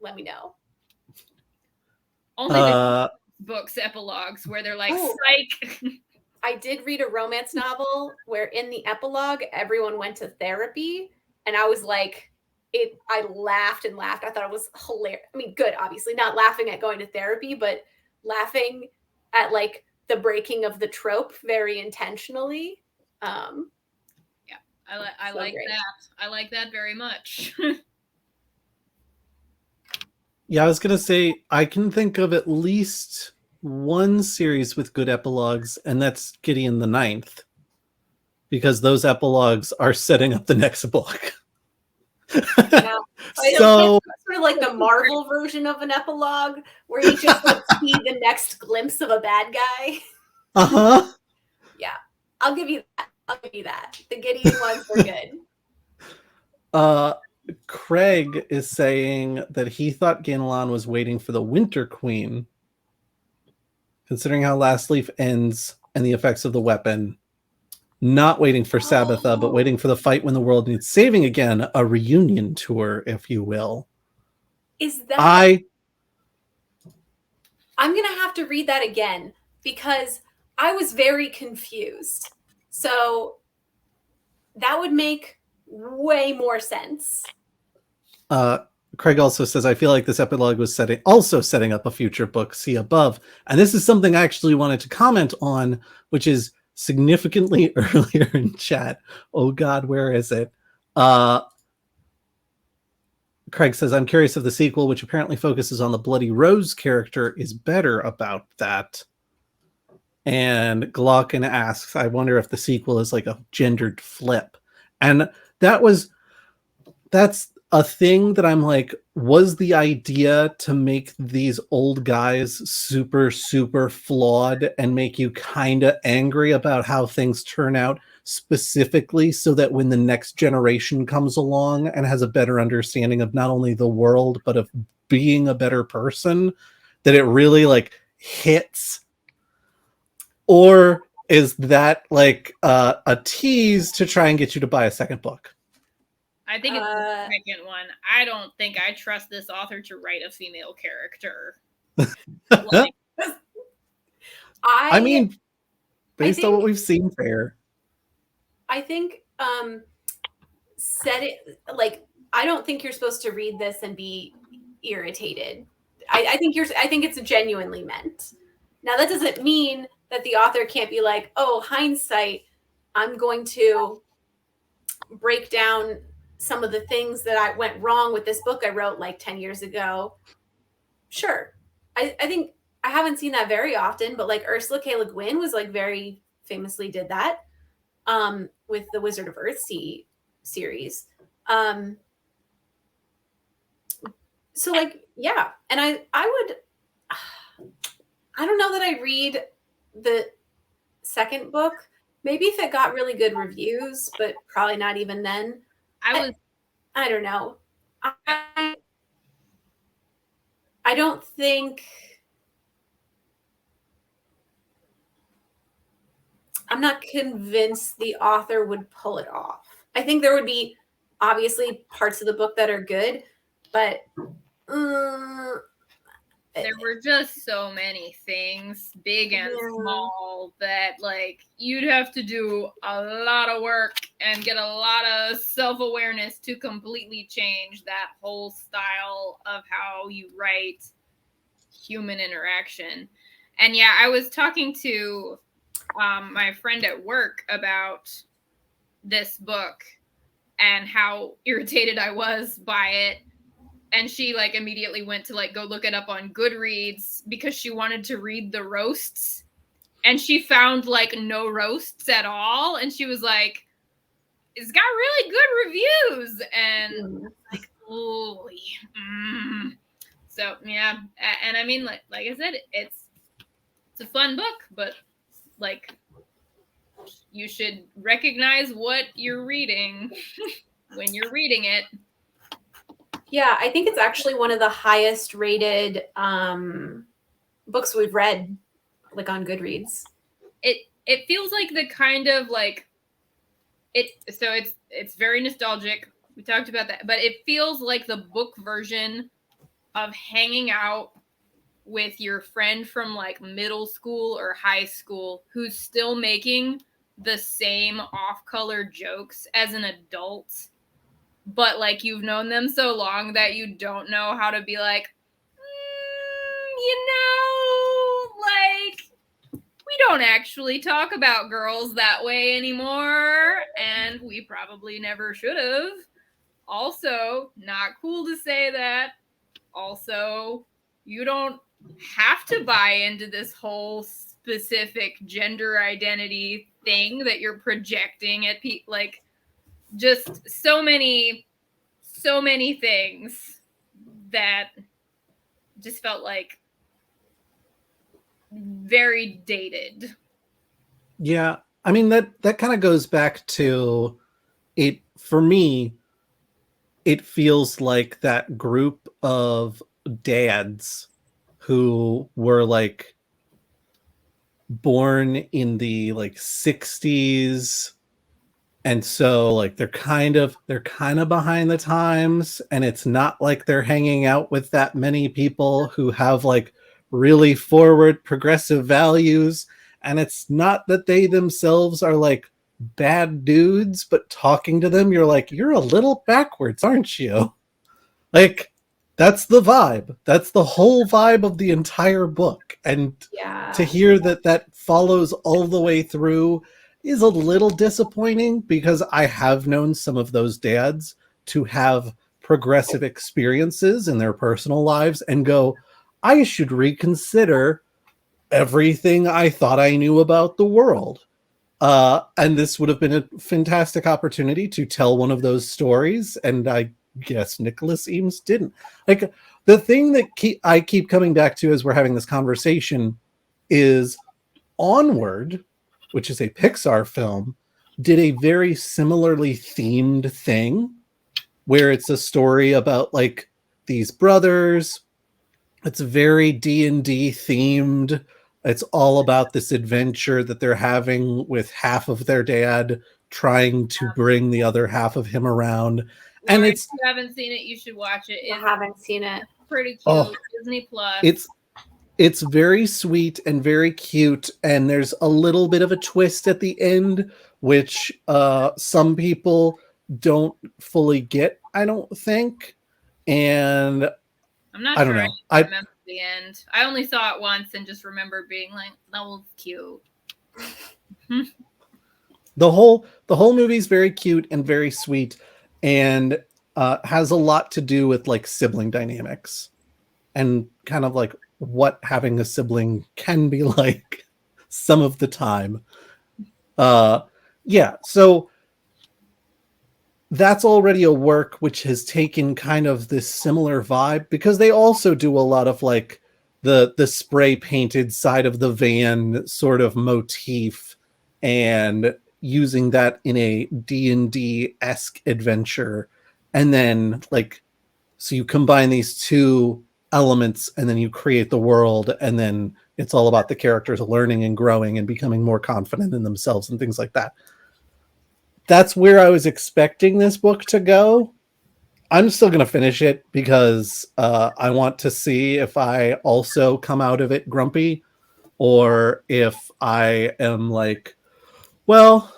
let me know. Only the Uh, books epilogues where they're like, Oh. psych. I did read a romance novel where in the epilogue everyone went to therapy, and I was like, I laughed and laughed. I thought it was hilarious. I mean, good, obviously, not laughing at going to therapy, but laughing at like the breaking of the trope very intentionally. Yeah, I So like great. that. I like that very much. yeah, I was gonna say I can think of at least one series with good epilogues, and that's Gideon the Ninth, because those epilogues are setting up the next book. Yeah. So It's sort of like the Marvel version of an epilogue where you just like see the next glimpse of a bad guy. uh-huh. Yeah, I'll give you that. I'll give you that. The Gideon ones were good. Craig is saying that he thought Ganelon was waiting for the Winter Queen, considering how Last Leaf ends and the effects of the weapon. Not waiting for Sabbatha, but waiting for the fight when the world needs saving again. A reunion tour, if you will. Is that? I'm going to have to read that again because I was very confused. So that would make way more sense. Craig also says, I feel like this epilogue was setting up a future book, see above. And this is something I actually wanted to comment on, which is significantly earlier in chat. Oh God, where is it? Craig says, I'm curious if the sequel, which apparently focuses on the Bloody Rose character, is better about that. And Glaucon asks, I wonder if the sequel is like a gendered flip. And that's a thing that I'm like, was the idea to make these old guys super, super flawed and make you kind of angry about how things turn out, specifically so that when the next generation comes along and has a better understanding of not only the world, but of being a better person, that it really like hits? Or is that like a tease to try and get you to buy a second book? I think it's the second one. I don't think I trust this author to write a female character. Like, I mean, based on what we've seen there. I think said it like, I don't think you're supposed to read this and be irritated. I think it's genuinely meant. Now that doesn't mean that the author can't be like, oh, hindsight, I'm going to break down some of the things that I went wrong with this book I wrote like 10 years ago. Sure. I think I haven't seen that very often, but like Ursula K. Le Guin was like very famously did that with the Wizard of Earthsea series. So like, yeah. And I don't know that I read the second book. Maybe if it got really good reviews, but probably not even then. I don't know. I don't think I'm not convinced the author would pull it off. I think there would be obviously parts of the book that are good, but there were just so many things, big and small, that like you'd have to do a lot of work and get a lot of self-awareness to completely change that whole style of how you write human interaction. And yeah, I was talking to my friend at work about this book and how irritated I was by it. And she like immediately went to like go look it up on Goodreads because she wanted to read the roasts, and she found like no roasts at all. And she was like, it's got really good reviews. And like, oh, so yeah. And I mean, like I said, it's a fun book, but like you should recognize what you're reading when you're reading it. Yeah, I think it's actually one of the highest rated books we've read, like on Goodreads. It feels like the kind of like it's very nostalgic. We talked about that, but it feels like the book version of hanging out with your friend from like middle school or high school who's still making the same off-color jokes as an adult, but like you've known them so long that you don't know how to be like, like we don't actually talk about girls that way anymore, and we probably never should have. Also, not cool to say that. Also, you don't have to buy into this whole specific gender identity thing that you're projecting at people. Like, just so many things that just felt like very dated. Yeah, I mean that kind of goes back to it for me. It feels like that group of dads who were like born in the like 60s, and so like they're kind of behind the times, and it's not like they're hanging out with that many people who have like really forward progressive values, and it's not that they themselves are like bad dudes, but talking to them you're like, you're a little backwards, aren't you? Like, that's the vibe. That's the whole vibe of the entire book. And Yeah. to hear that follows all the way through is a little disappointing, because I have known some of those dads to have progressive experiences in their personal lives and go, I should reconsider everything I thought I knew about the world. And this would have been a fantastic opportunity to tell one of those stories, and I guess Nicholas Eames didn't. Like, the thing that I keep coming back to as we're having this conversation is Onward, which is a Pixar film, did a very similarly themed thing where it's a story about like these brothers. It's very D&D themed. It's all about this adventure that they're having with half of their dad trying to bring the other half of him around. And Lauren, it's, if you haven't seen it, you should watch it. I It's haven't seen it. pretty cute. Oh, Disney Plus. it's very sweet and very cute, and there's a little bit of a twist at the end, which some people don't fully get, I don't think. And I'm not I sure don't I know. even remember the end. I only saw it once and just remember being like, that was cute. The whole movie's very cute and very sweet, and has a lot to do with like sibling dynamics and kind of like what having a sibling can be like some of the time. Yeah, so that's already a work which has taken kind of this similar vibe, because they also do a lot of like the spray painted side of the van sort of motif, and using that in a D&D-esque adventure. And then like, so you combine these two elements and then you create the world, and then it's all about the characters learning and growing and becoming more confident in themselves and things like that. That's where I was expecting this book to go. I'm still going to finish it because I want to see if I also come out of it grumpy, or if I am like, well,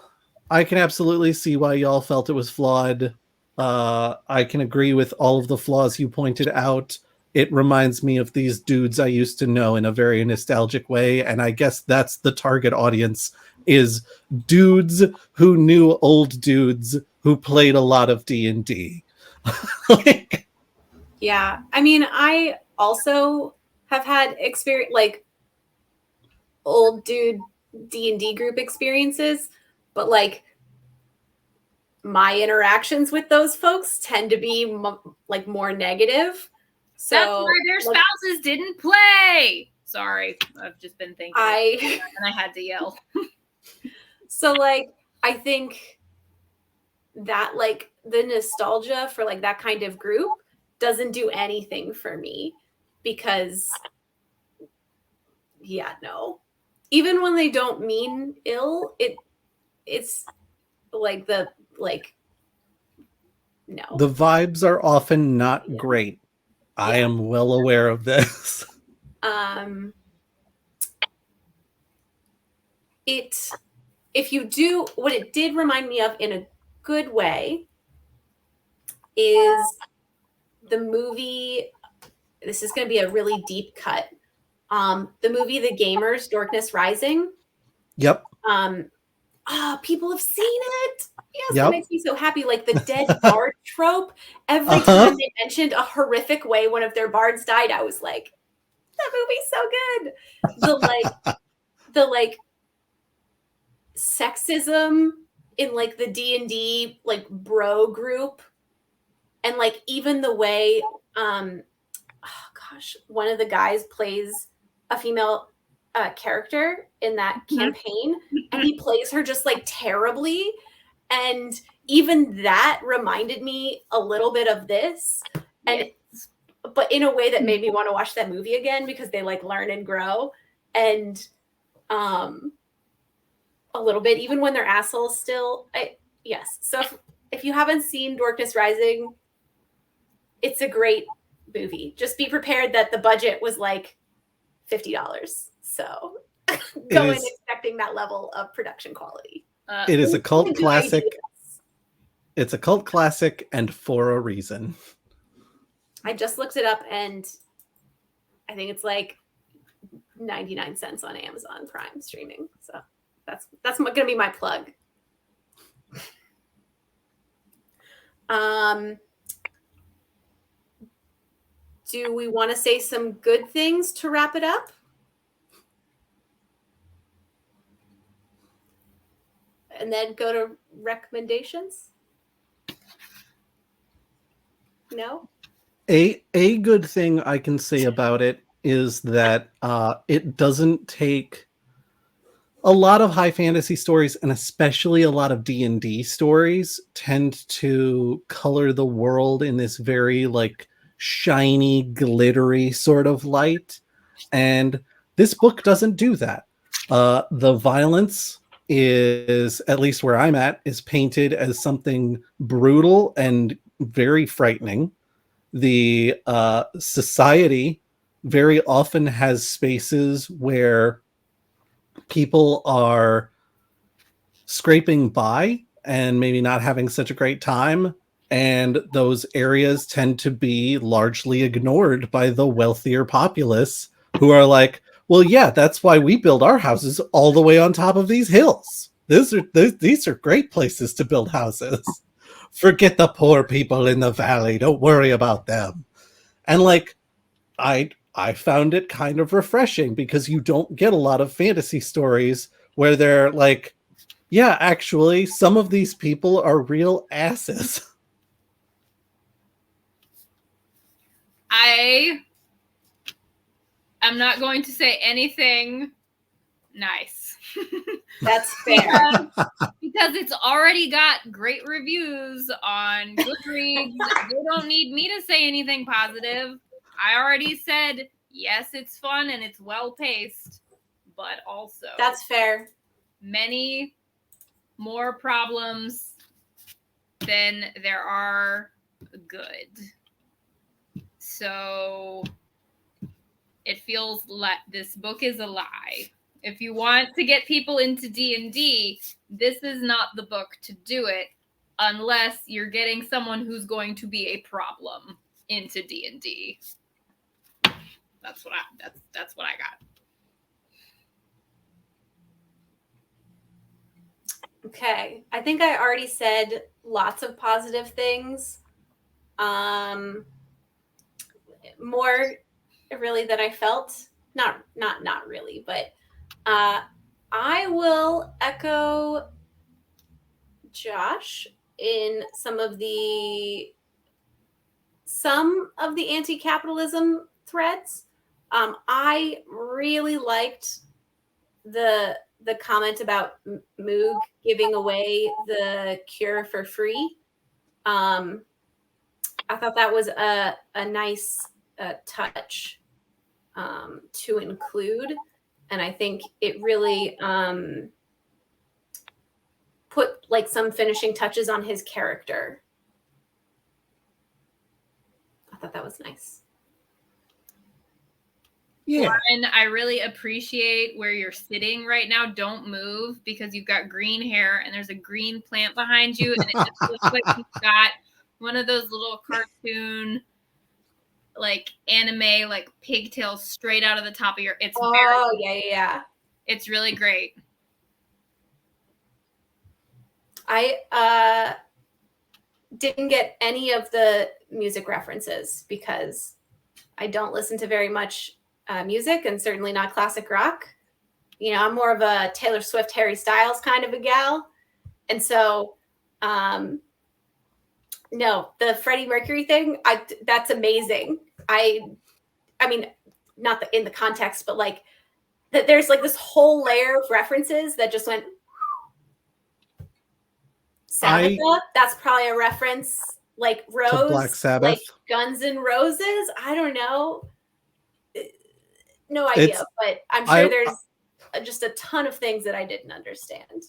I can absolutely see why y'all felt it was flawed. I can agree with all of the flaws you pointed out. It reminds me of these dudes I used to know in a very nostalgic way, and I guess that's the target audience, is dudes who knew old dudes who played a lot of D&D. Like, Yeah. I mean, I also have had experience, like old dude D&D group experiences, but like my interactions with those folks tend to be like more negative. So that's why their like, spouses didn't play. Sorry, I've just been thinking. And I had to yell. So like, I think that like the nostalgia for like that kind of group doesn't do anything for me, because yeah, no. Even when they don't mean ill, it's like the like no. the vibes are often not great. I am well aware of this. If you do, what it did remind me of in a good way is the movie. This is going to be a really deep cut. The movie The Gamers, Darkness Rising. Yep. People have seen it. Yes, Yep. that makes me so happy. Like the dead bard trope. Every time they mentioned a horrific way one of their bards died, I was like, that movie's so good. The sexism in like the D&D like bro group, and like even the way one of the guys plays a female character in that campaign, and he plays her just like terribly, and even that reminded me a little bit of this, and but in a way that made me want to watch that movie again, because they like learn and grow, and a little bit, even when they're assholes still. Yes. So if you haven't seen Darkness Rising, it's a great movie. Just be prepared that the budget was like $50. So go in expecting that level of production quality. It is a cult classic. It's a cult classic, and for a reason. I just looked it up, and I think it's like 99 cents on Amazon Prime streaming. So that's going to be my plug. Do we want to say some good things to wrap it up? And then go to recommendations? No? A good thing I can say about it is that it doesn't take a lot of high fantasy stories, and especially a lot of D&D stories, tend to color the world in this very like shiny, glittery sort of light. And this book doesn't do that. The violence is, at least where I'm at, is painted as something brutal and very frightening. The society very often has spaces where people are scraping by and maybe not having such a great time, and those areas tend to be largely ignored by the wealthier populace, who are like, well, yeah, that's why we build our houses all the way on top of these hills. These are great places to build houses. Forget the poor people in the valley. Don't worry about them. And like, I found it kind of refreshing, because you don't get a lot of fantasy stories where they're like, yeah, actually, some of these people are real asses. I'm not going to say anything nice. That's fair. Because it's already got great reviews on Goodreads. They don't need me to say anything positive. I already said, yes, it's fun and it's well paced, but also that's fair. Many more problems than there are good. So it feels like this book is a lie. If you want to get people into D&D, this is not the book to do it, unless you're getting someone who's going to be a problem into D&D. That's what I got. Okay. I think I already said lots of positive things. More really than I felt. Not really, but I will echo Josh in some of the anti-capitalism threads. I really liked the comment about Moog giving away the cure for free. I thought that was a nice touch to include, and I think it really put like some finishing touches on his character. I thought that was nice. Yeah. Lauren, I really appreciate where you're sitting right now. Don't move because you've got green hair and there's a green plant behind you, and it just looks like you've got one of those little cartoon, like anime, like pigtails straight out of the top of your. It's Yeah. It's really great. I didn't get any of the music references because I don't listen to very much music, and certainly not classic rock. You know, I'm more of a Taylor Swift, Harry Styles kind of a gal. And so, no, the Freddie Mercury thing, that's amazing. I mean, not in the context, but like that there's like this whole layer of references that just went Sabbath. That's probably a reference, like Rose, to Black Sabbath, like Guns N' Roses. I don't know, no idea, but I'm sure there's just a ton of things that I didn't understand.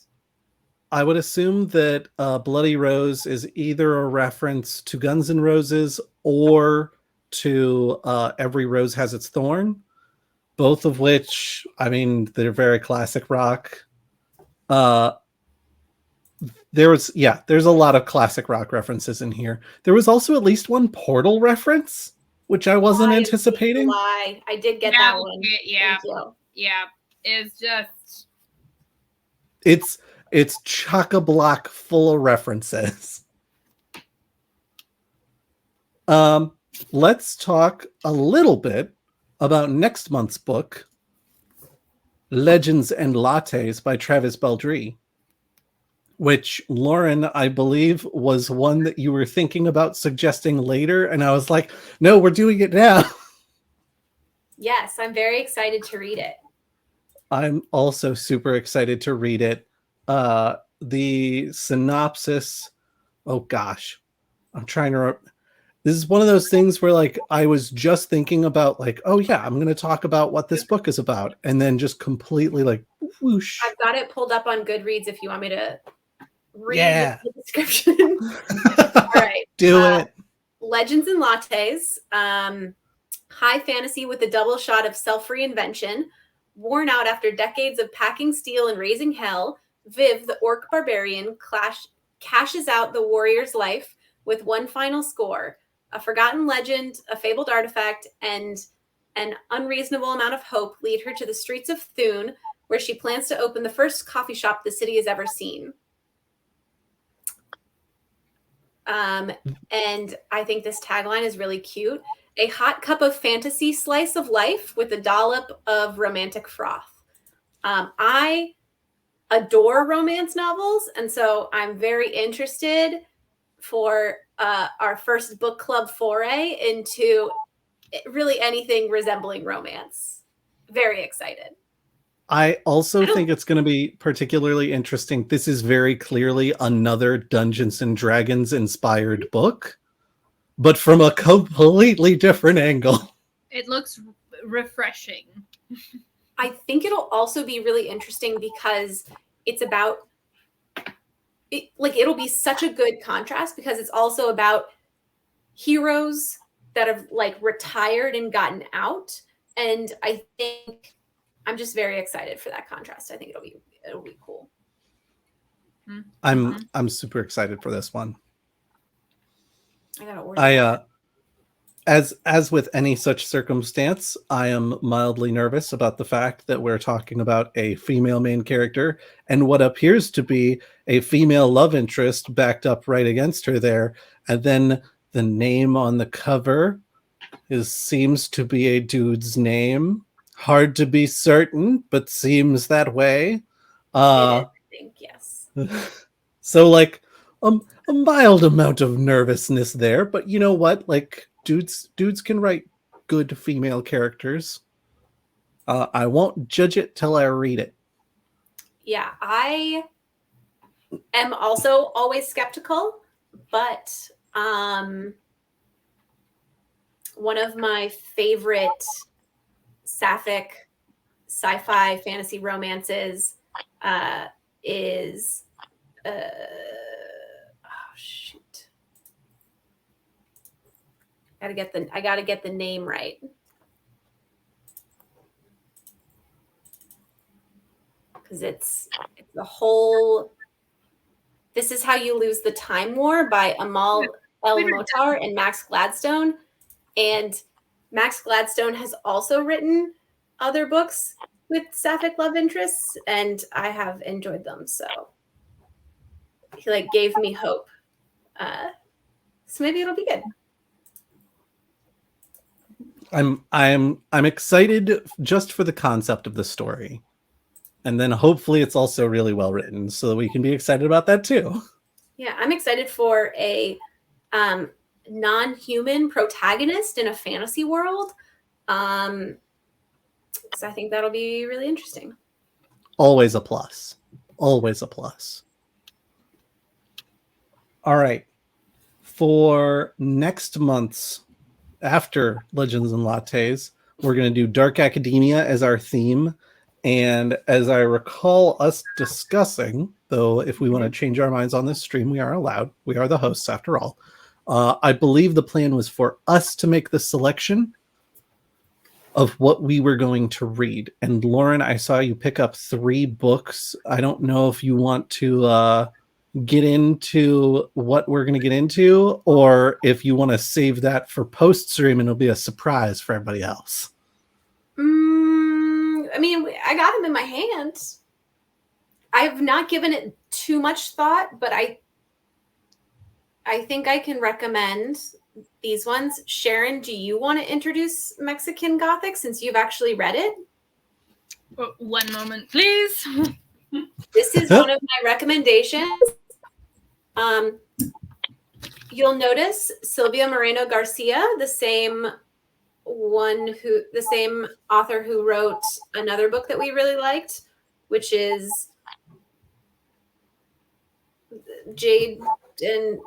I would assume that Bloody Rose is either a reference to Guns N' Roses or to Every Rose Has Its Thorn, both of which, I mean, they're very classic rock. There's a lot of classic rock references in here. There was also at least one Portal reference, which I wasn't anticipating. I did get that one. Yeah. It's just it's chock-a-block full of references. Let's talk a little bit about next month's book, Legends and Lattes by Travis Baldree, which, Lauren, I believe was one that you were thinking about suggesting later, and I was like, no, we're doing it now. Yes, I'm very excited to read it. I'm also super excited to read it. The synopsis, oh gosh, I'm trying to. This is one of those things where, like, I was just thinking about, like, oh yeah, I'm going to talk about what this book is about, and then just completely, like, whoosh. I've got it pulled up on Goodreads if you want me to read the description. All right, do it. Legends and Lattes, high fantasy with a double shot of self-reinvention. Worn out after decades of packing steel and raising hell, Viv, the orc barbarian, cashes out the warrior's life with one final score. A forgotten legend, a fabled artifact, and an unreasonable amount of hope lead her to the streets of Thune, where she plans to open the first coffee shop the city has ever seen. And I think this tagline is really cute. A hot cup of fantasy slice of life with a dollop of romantic froth. I adore romance novels, and so I'm very interested for our first book club foray into really anything resembling romance. Very excited. I also think it's going to be particularly interesting. This is very clearly another Dungeons and Dragons inspired book, but from a completely different angle. It looks refreshing. I think it'll also be really interesting because it's about it'll be such a good contrast because it's also about heroes that have like retired and gotten out, and I think I'm just very excited for that contrast. I think it'll be cool. I'm super excited for this one. I gotta order. As with any such circumstance, I am mildly nervous about the fact that we're talking about a female main character and what appears to be a female love interest backed up right against her there, and then the name on the cover seems to be a dude's name. Hard to be certain, but seems that way. I think yes. So like a mild amount of nervousness there, but you know what? Like dudes can write good female characters. I won't judge it till I read it. Yeah, I am also always skeptical, but one of my favorite sapphic sci-fi fantasy romances is shoot. I gotta get the name right. because it's the whole. This Is How You Lose the Time War by Amal El-Motar and Max Gladstone. And Max Gladstone has also written other books with sapphic love interests, and I have enjoyed them. So he like gave me hope. So maybe it'll be good. I'm excited just for the concept of the story. And then hopefully it's also really well written so that we can be excited about that too. Yeah, I'm excited for a non-human protagonist in a fantasy world. Because I think that'll be really interesting. Always a plus. Always a plus. All right. For next month's after Legends and Lattes, we're going to do Dark Academia as our theme. And as I recall us discussing, though if we want to change our minds on this stream, we are allowed. We are the hosts after all. I believe the plan was for us to make the selection of what we were going to read. And Lauren, I saw you pick up 3 books. I don't know if you want to get into what we're going to get into, or if you want to save that for post-stream and it'll be a surprise for everybody else. I mean, I got them in my hands. I have not given it too much thought, but I think I can recommend these ones. Sharon, do you want to introduce Mexican Gothic since you've actually read it? One moment, please. This is one of my recommendations. You'll notice Silvia Moreno Garcia, the same author who wrote another book that we really liked, which is Jade and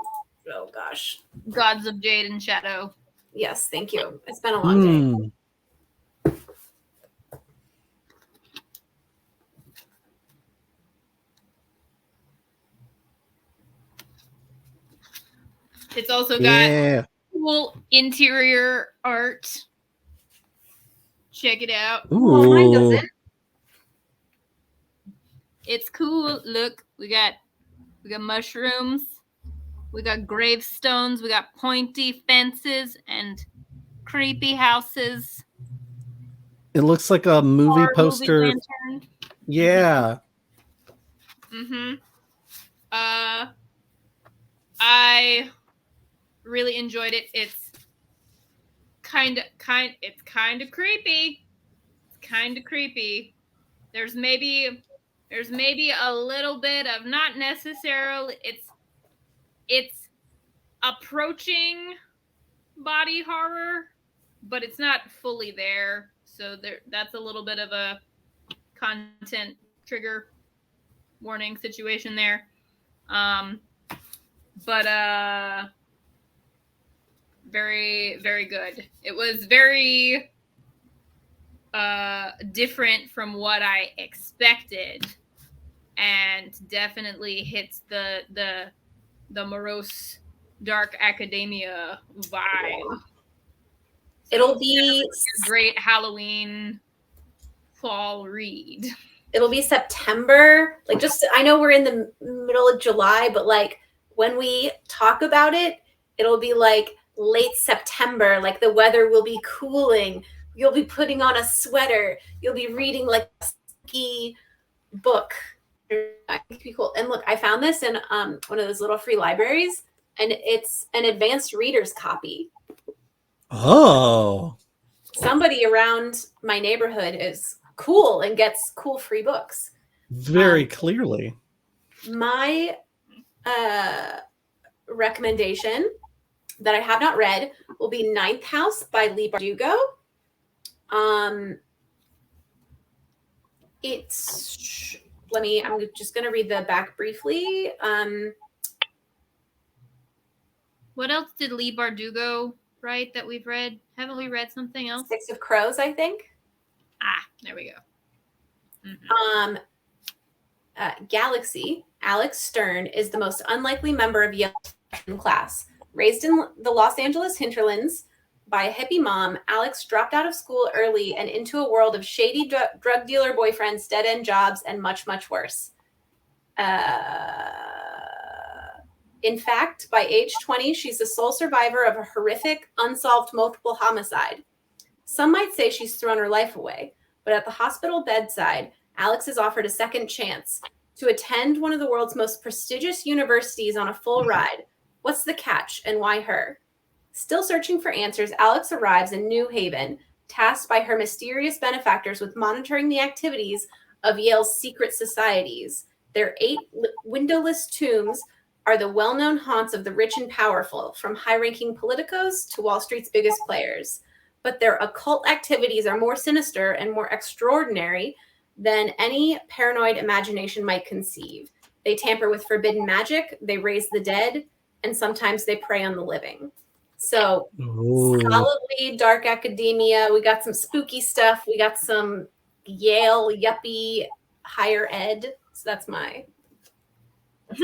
Gods of Jade and Shadow. Yes, thank you. It's been a long day. It's also got cool interior art. Check it out. Oh, mine doesn't. It's cool. Look, we got mushrooms. We got gravestones. We got pointy fences and creepy houses. It looks like a movie poster. Movie yeah. I really enjoyed it. It's kind of creepy. It's kind of creepy. There's maybe a little bit of not necessarily. It's approaching body horror, but it's not fully there. So that's a little bit of a content trigger warning situation there. But very, very good. It was very different from what I expected, and definitely hits the morose dark academia vibe. It'll be a great Halloween fall read. It'll be September. I know we're in the middle of July, but like when we talk about it, it'll be like late September. Like the weather will be cooling. You'll be putting on a sweater. You'll be reading like a ski book. It'd be cool. And look, I found this in one of those little free libraries, and it's an advanced reader's copy. Oh. Somebody around my neighborhood is cool and gets cool free books. Very clearly. My recommendation that I have not read will be Ninth House by Leigh Bardugo. I'm just going to read the back briefly. What else did Leigh Bardugo write that we've read? Haven't we read something else? Six of Crows, I think. There we go. Galaxy, Alex Stern, is the most unlikely member of Yale's freshman class. Raised in the Los Angeles hinterlands, by a hippie mom, Alex dropped out of school early and into a world of shady drug dealer boyfriends, dead-end jobs, and much, much worse. In fact, by age 20, she's the sole survivor of a horrific, unsolved multiple homicide. Some might say she's thrown her life away, but at the hospital bedside, Alex is offered a second chance to attend one of the world's most prestigious universities on a full ride. What's the catch, and why her? Still searching for answers, Alex arrives in New Haven, tasked by her mysterious benefactors with monitoring the activities of Yale's secret societies. Their 8 windowless tombs are the well-known haunts of the rich and powerful, from high-ranking politicos to Wall Street's biggest players. But their occult activities are more sinister and more extraordinary than any paranoid imagination might conceive. They tamper with forbidden magic, they raise the dead, and sometimes they prey on the living. So, solidly dark academia. We got some spooky stuff. We got some Yale yuppie higher ed. So that's my. That's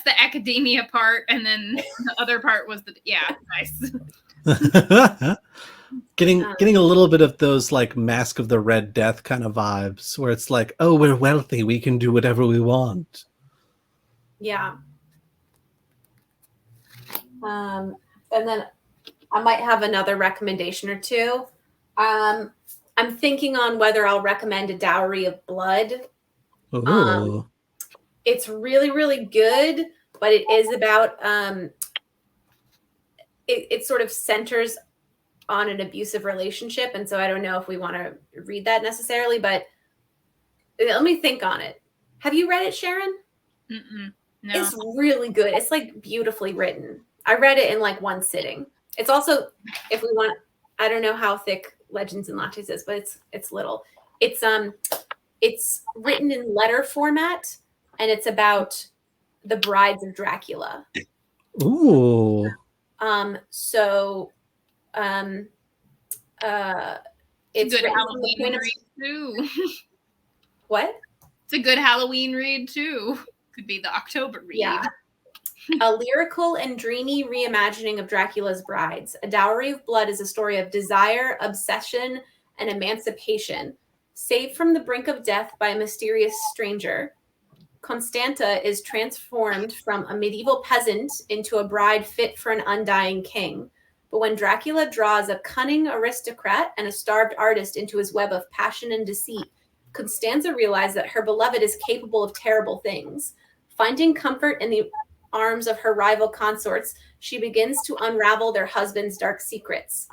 the academia part, and then the other part was nice. getting a little bit of those like Mask of the Red Death kind of vibes, where it's like, oh, we're wealthy, we can do whatever we want. Yeah. And then I might have another recommendation or two. I'm thinking on whether I'll recommend A Dowry of Blood. It's really, really good, but it is about it sort of centers on an abusive relationship, and so I don't know if we want to read that necessarily, but let me think on it. Have you read it, Sharon? No. It's really good. It's like beautifully written. I read it in like one sitting. It's also, if we want, I don't know how thick Legends and Lattes is, but it's little. It's written in letter format, and it's about the brides of Dracula. Ooh. It's a good Halloween read too. What? It's a good Halloween read too. Could be the October read. Yeah. A lyrical and dreamy reimagining of Dracula's brides. A Dowry of Blood is a story of desire, obsession, and emancipation. Saved from the brink of death by a mysterious stranger, Constanta is transformed from a medieval peasant into a bride fit for an undying king. But when Dracula draws a cunning aristocrat and a starved artist into his web of passion and deceit, Constanza realizes that her beloved is capable of terrible things. Finding comfort in the arms of her rival consorts, she begins to unravel their husband's dark secrets.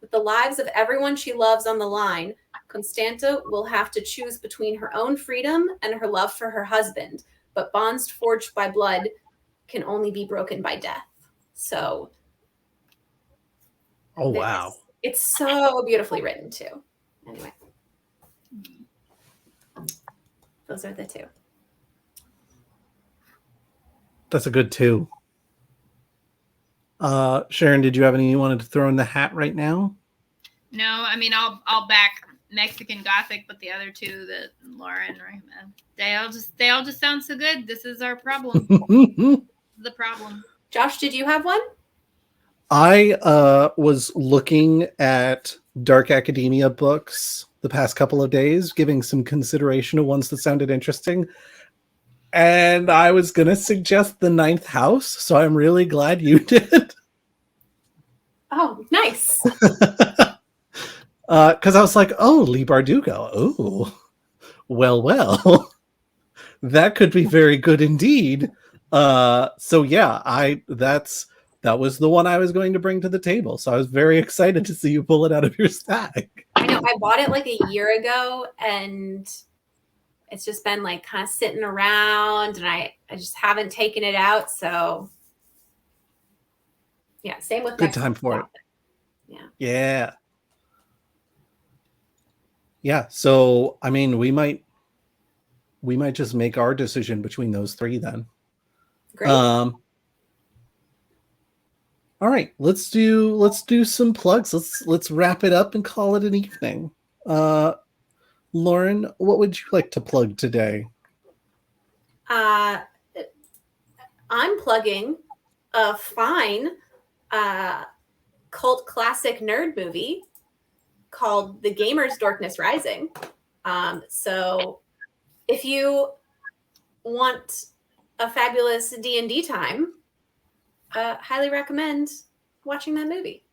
With the lives of everyone she loves on the line, Constanta will have to choose between her own freedom and her love for her husband, but bonds forged by blood can only be broken by death. So, oh wow, it's so beautifully written too. Anyway, those are the two. That's a good two. Sharon, did you have any you wanted to throw in the hat right now? No, I mean I'll back Mexican Gothic, but the other two that Lauren recommended, they all just sound so good. This is our problem. The problem. Josh, did you have one? I was looking at dark academia books the past couple of days, giving some consideration to ones that sounded interesting. And I was going to suggest The Ninth House, so I'm really glad you did. Oh, nice. Because I was like, oh, Lee Bardugo. Oh, well. That could be very good indeed. So yeah, that was the one I was going to bring to the table. So I was very excited to see you pull it out of your stack. I know, I bought it like a year ago, and it's just been like kind of sitting around, and I just haven't taken it out. So yeah, same with good time for it. Yeah. So I mean, we might just make our decision between those three then. Great. All right, let's do some plugs. Let's wrap it up and call it an evening. Lauren, what would you like to plug today? I'm plugging a fine cult classic nerd movie called The Gamer's Darkness Rising. So if you want a fabulous D&D time, highly recommend watching that movie.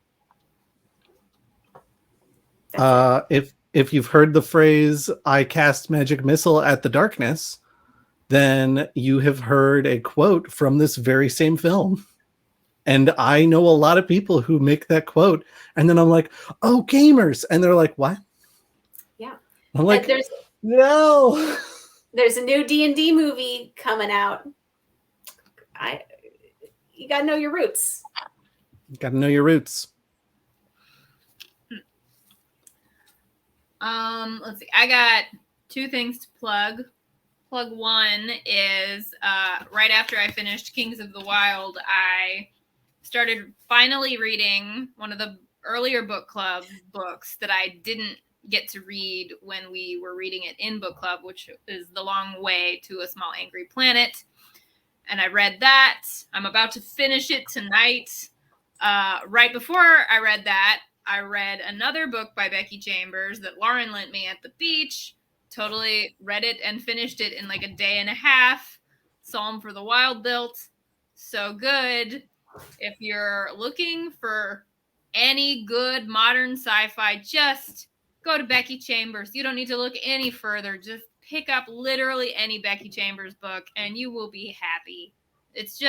If you've heard the phrase "I cast magic missile at the darkness," then you have heard a quote from this very same film. And I know a lot of people who make that quote, and then I'm like, "Oh, gamers," and they're like, "What?" Yeah, I'm like, "No." There's a new D&D movie coming out. You gotta know your roots. You gotta know your roots. Let's see. I got 2 things to plug. Plug 1 is right after I finished Kings of the Wyld, I started finally reading one of the earlier book club books that I didn't get to read when we were reading it in book club, which is The Long Way to a Small Angry Planet. And I read that. I'm about to finish it tonight. Right before I read that, I read another book by Becky Chambers that Lauren lent me at the beach. Totally read it and finished it in like a day and a half. Psalm for the Wild Built. So good. If you're looking for any good modern sci-fi, just go to Becky Chambers. You don't need to look any further. Just pick up literally any Becky Chambers book and you will be happy. It's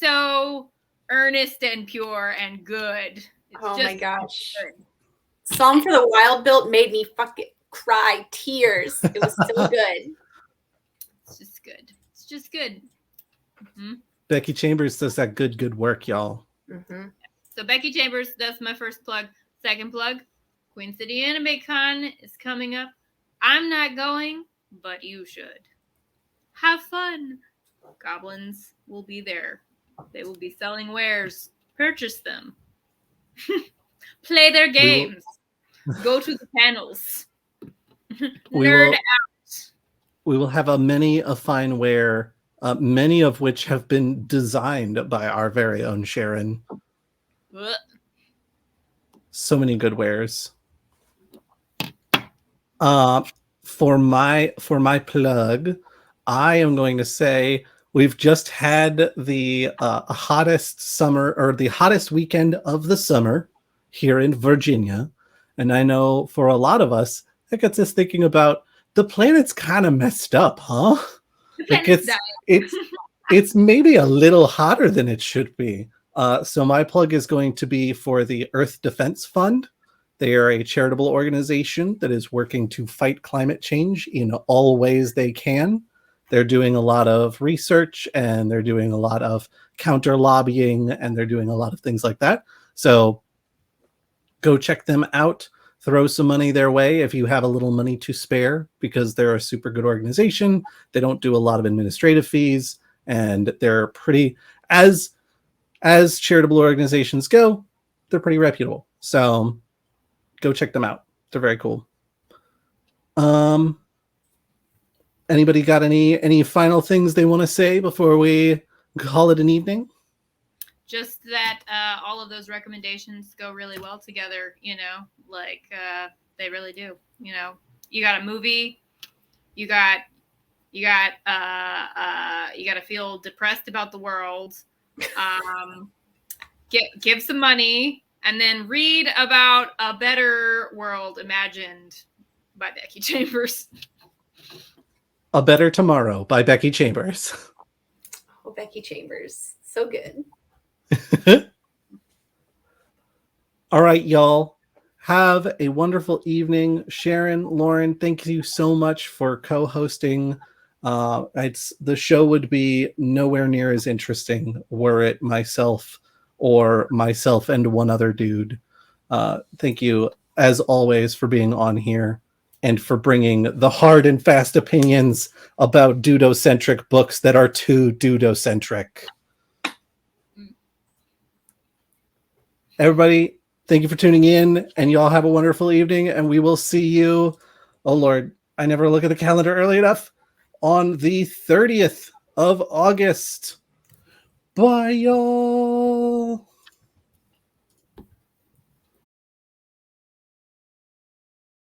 so earnest and pure and good. Oh my gosh. Good. Psalm for the Wild Built made me fucking cry tears. It was so good. It's just good. It's just good. Mm-hmm. Becky Chambers does that good work, y'all. Mm-hmm. So Becky Chambers, that's my first plug. Second plug, Queen City Anime Con is coming up. I'm not going, but you should. Have fun. Goblins will be there. They will be selling wares. Purchase them. Play their games. Go to the panels. Nerd out. We will have many a fine ware, many of which have been designed by our very own Sharon. So many good wares. For my plug, I am going to say we've just had the hottest summer, or the hottest weekend of the summer here in Virginia. And I know for a lot of us, that gets us thinking about the planet's kind of messed up, huh? Like it's maybe a little hotter than it should be. So my plug is going to be for the Earth Defense Fund. They are a charitable organization that is working to fight climate change in all ways they can. They're doing a lot of research and they're doing a lot of counter lobbying and they're doing a lot of things like that. So go check them out. Throw some money their way if you have a little money to spare, because they're a super good organization. They don't do a lot of administrative fees, and they're pretty, as charitable organizations go, they're pretty reputable. So go check them out. They're very cool. Anybody got any final things they want to say before we call it an evening? Just that all of those recommendations go really well together, like they really do. You got a movie, you got to feel depressed about the world, give some money, and then read about a better world imagined by Becky Chambers. A Better Tomorrow by Becky Chambers. Oh, Becky Chambers. So good. All right, y'all. Have a wonderful evening. Sharon, Lauren, thank you so much for co-hosting. The show would be nowhere near as interesting were it myself and one other dude. Thank you, as always, for being on here and for bringing the hard and fast opinions about dudocentric books that are too dudocentric. Everybody, thank you for tuning in, and y'all have a wonderful evening, and we will see you, oh Lord, I never look at the calendar early enough, on the 30th of August. Bye, y'all.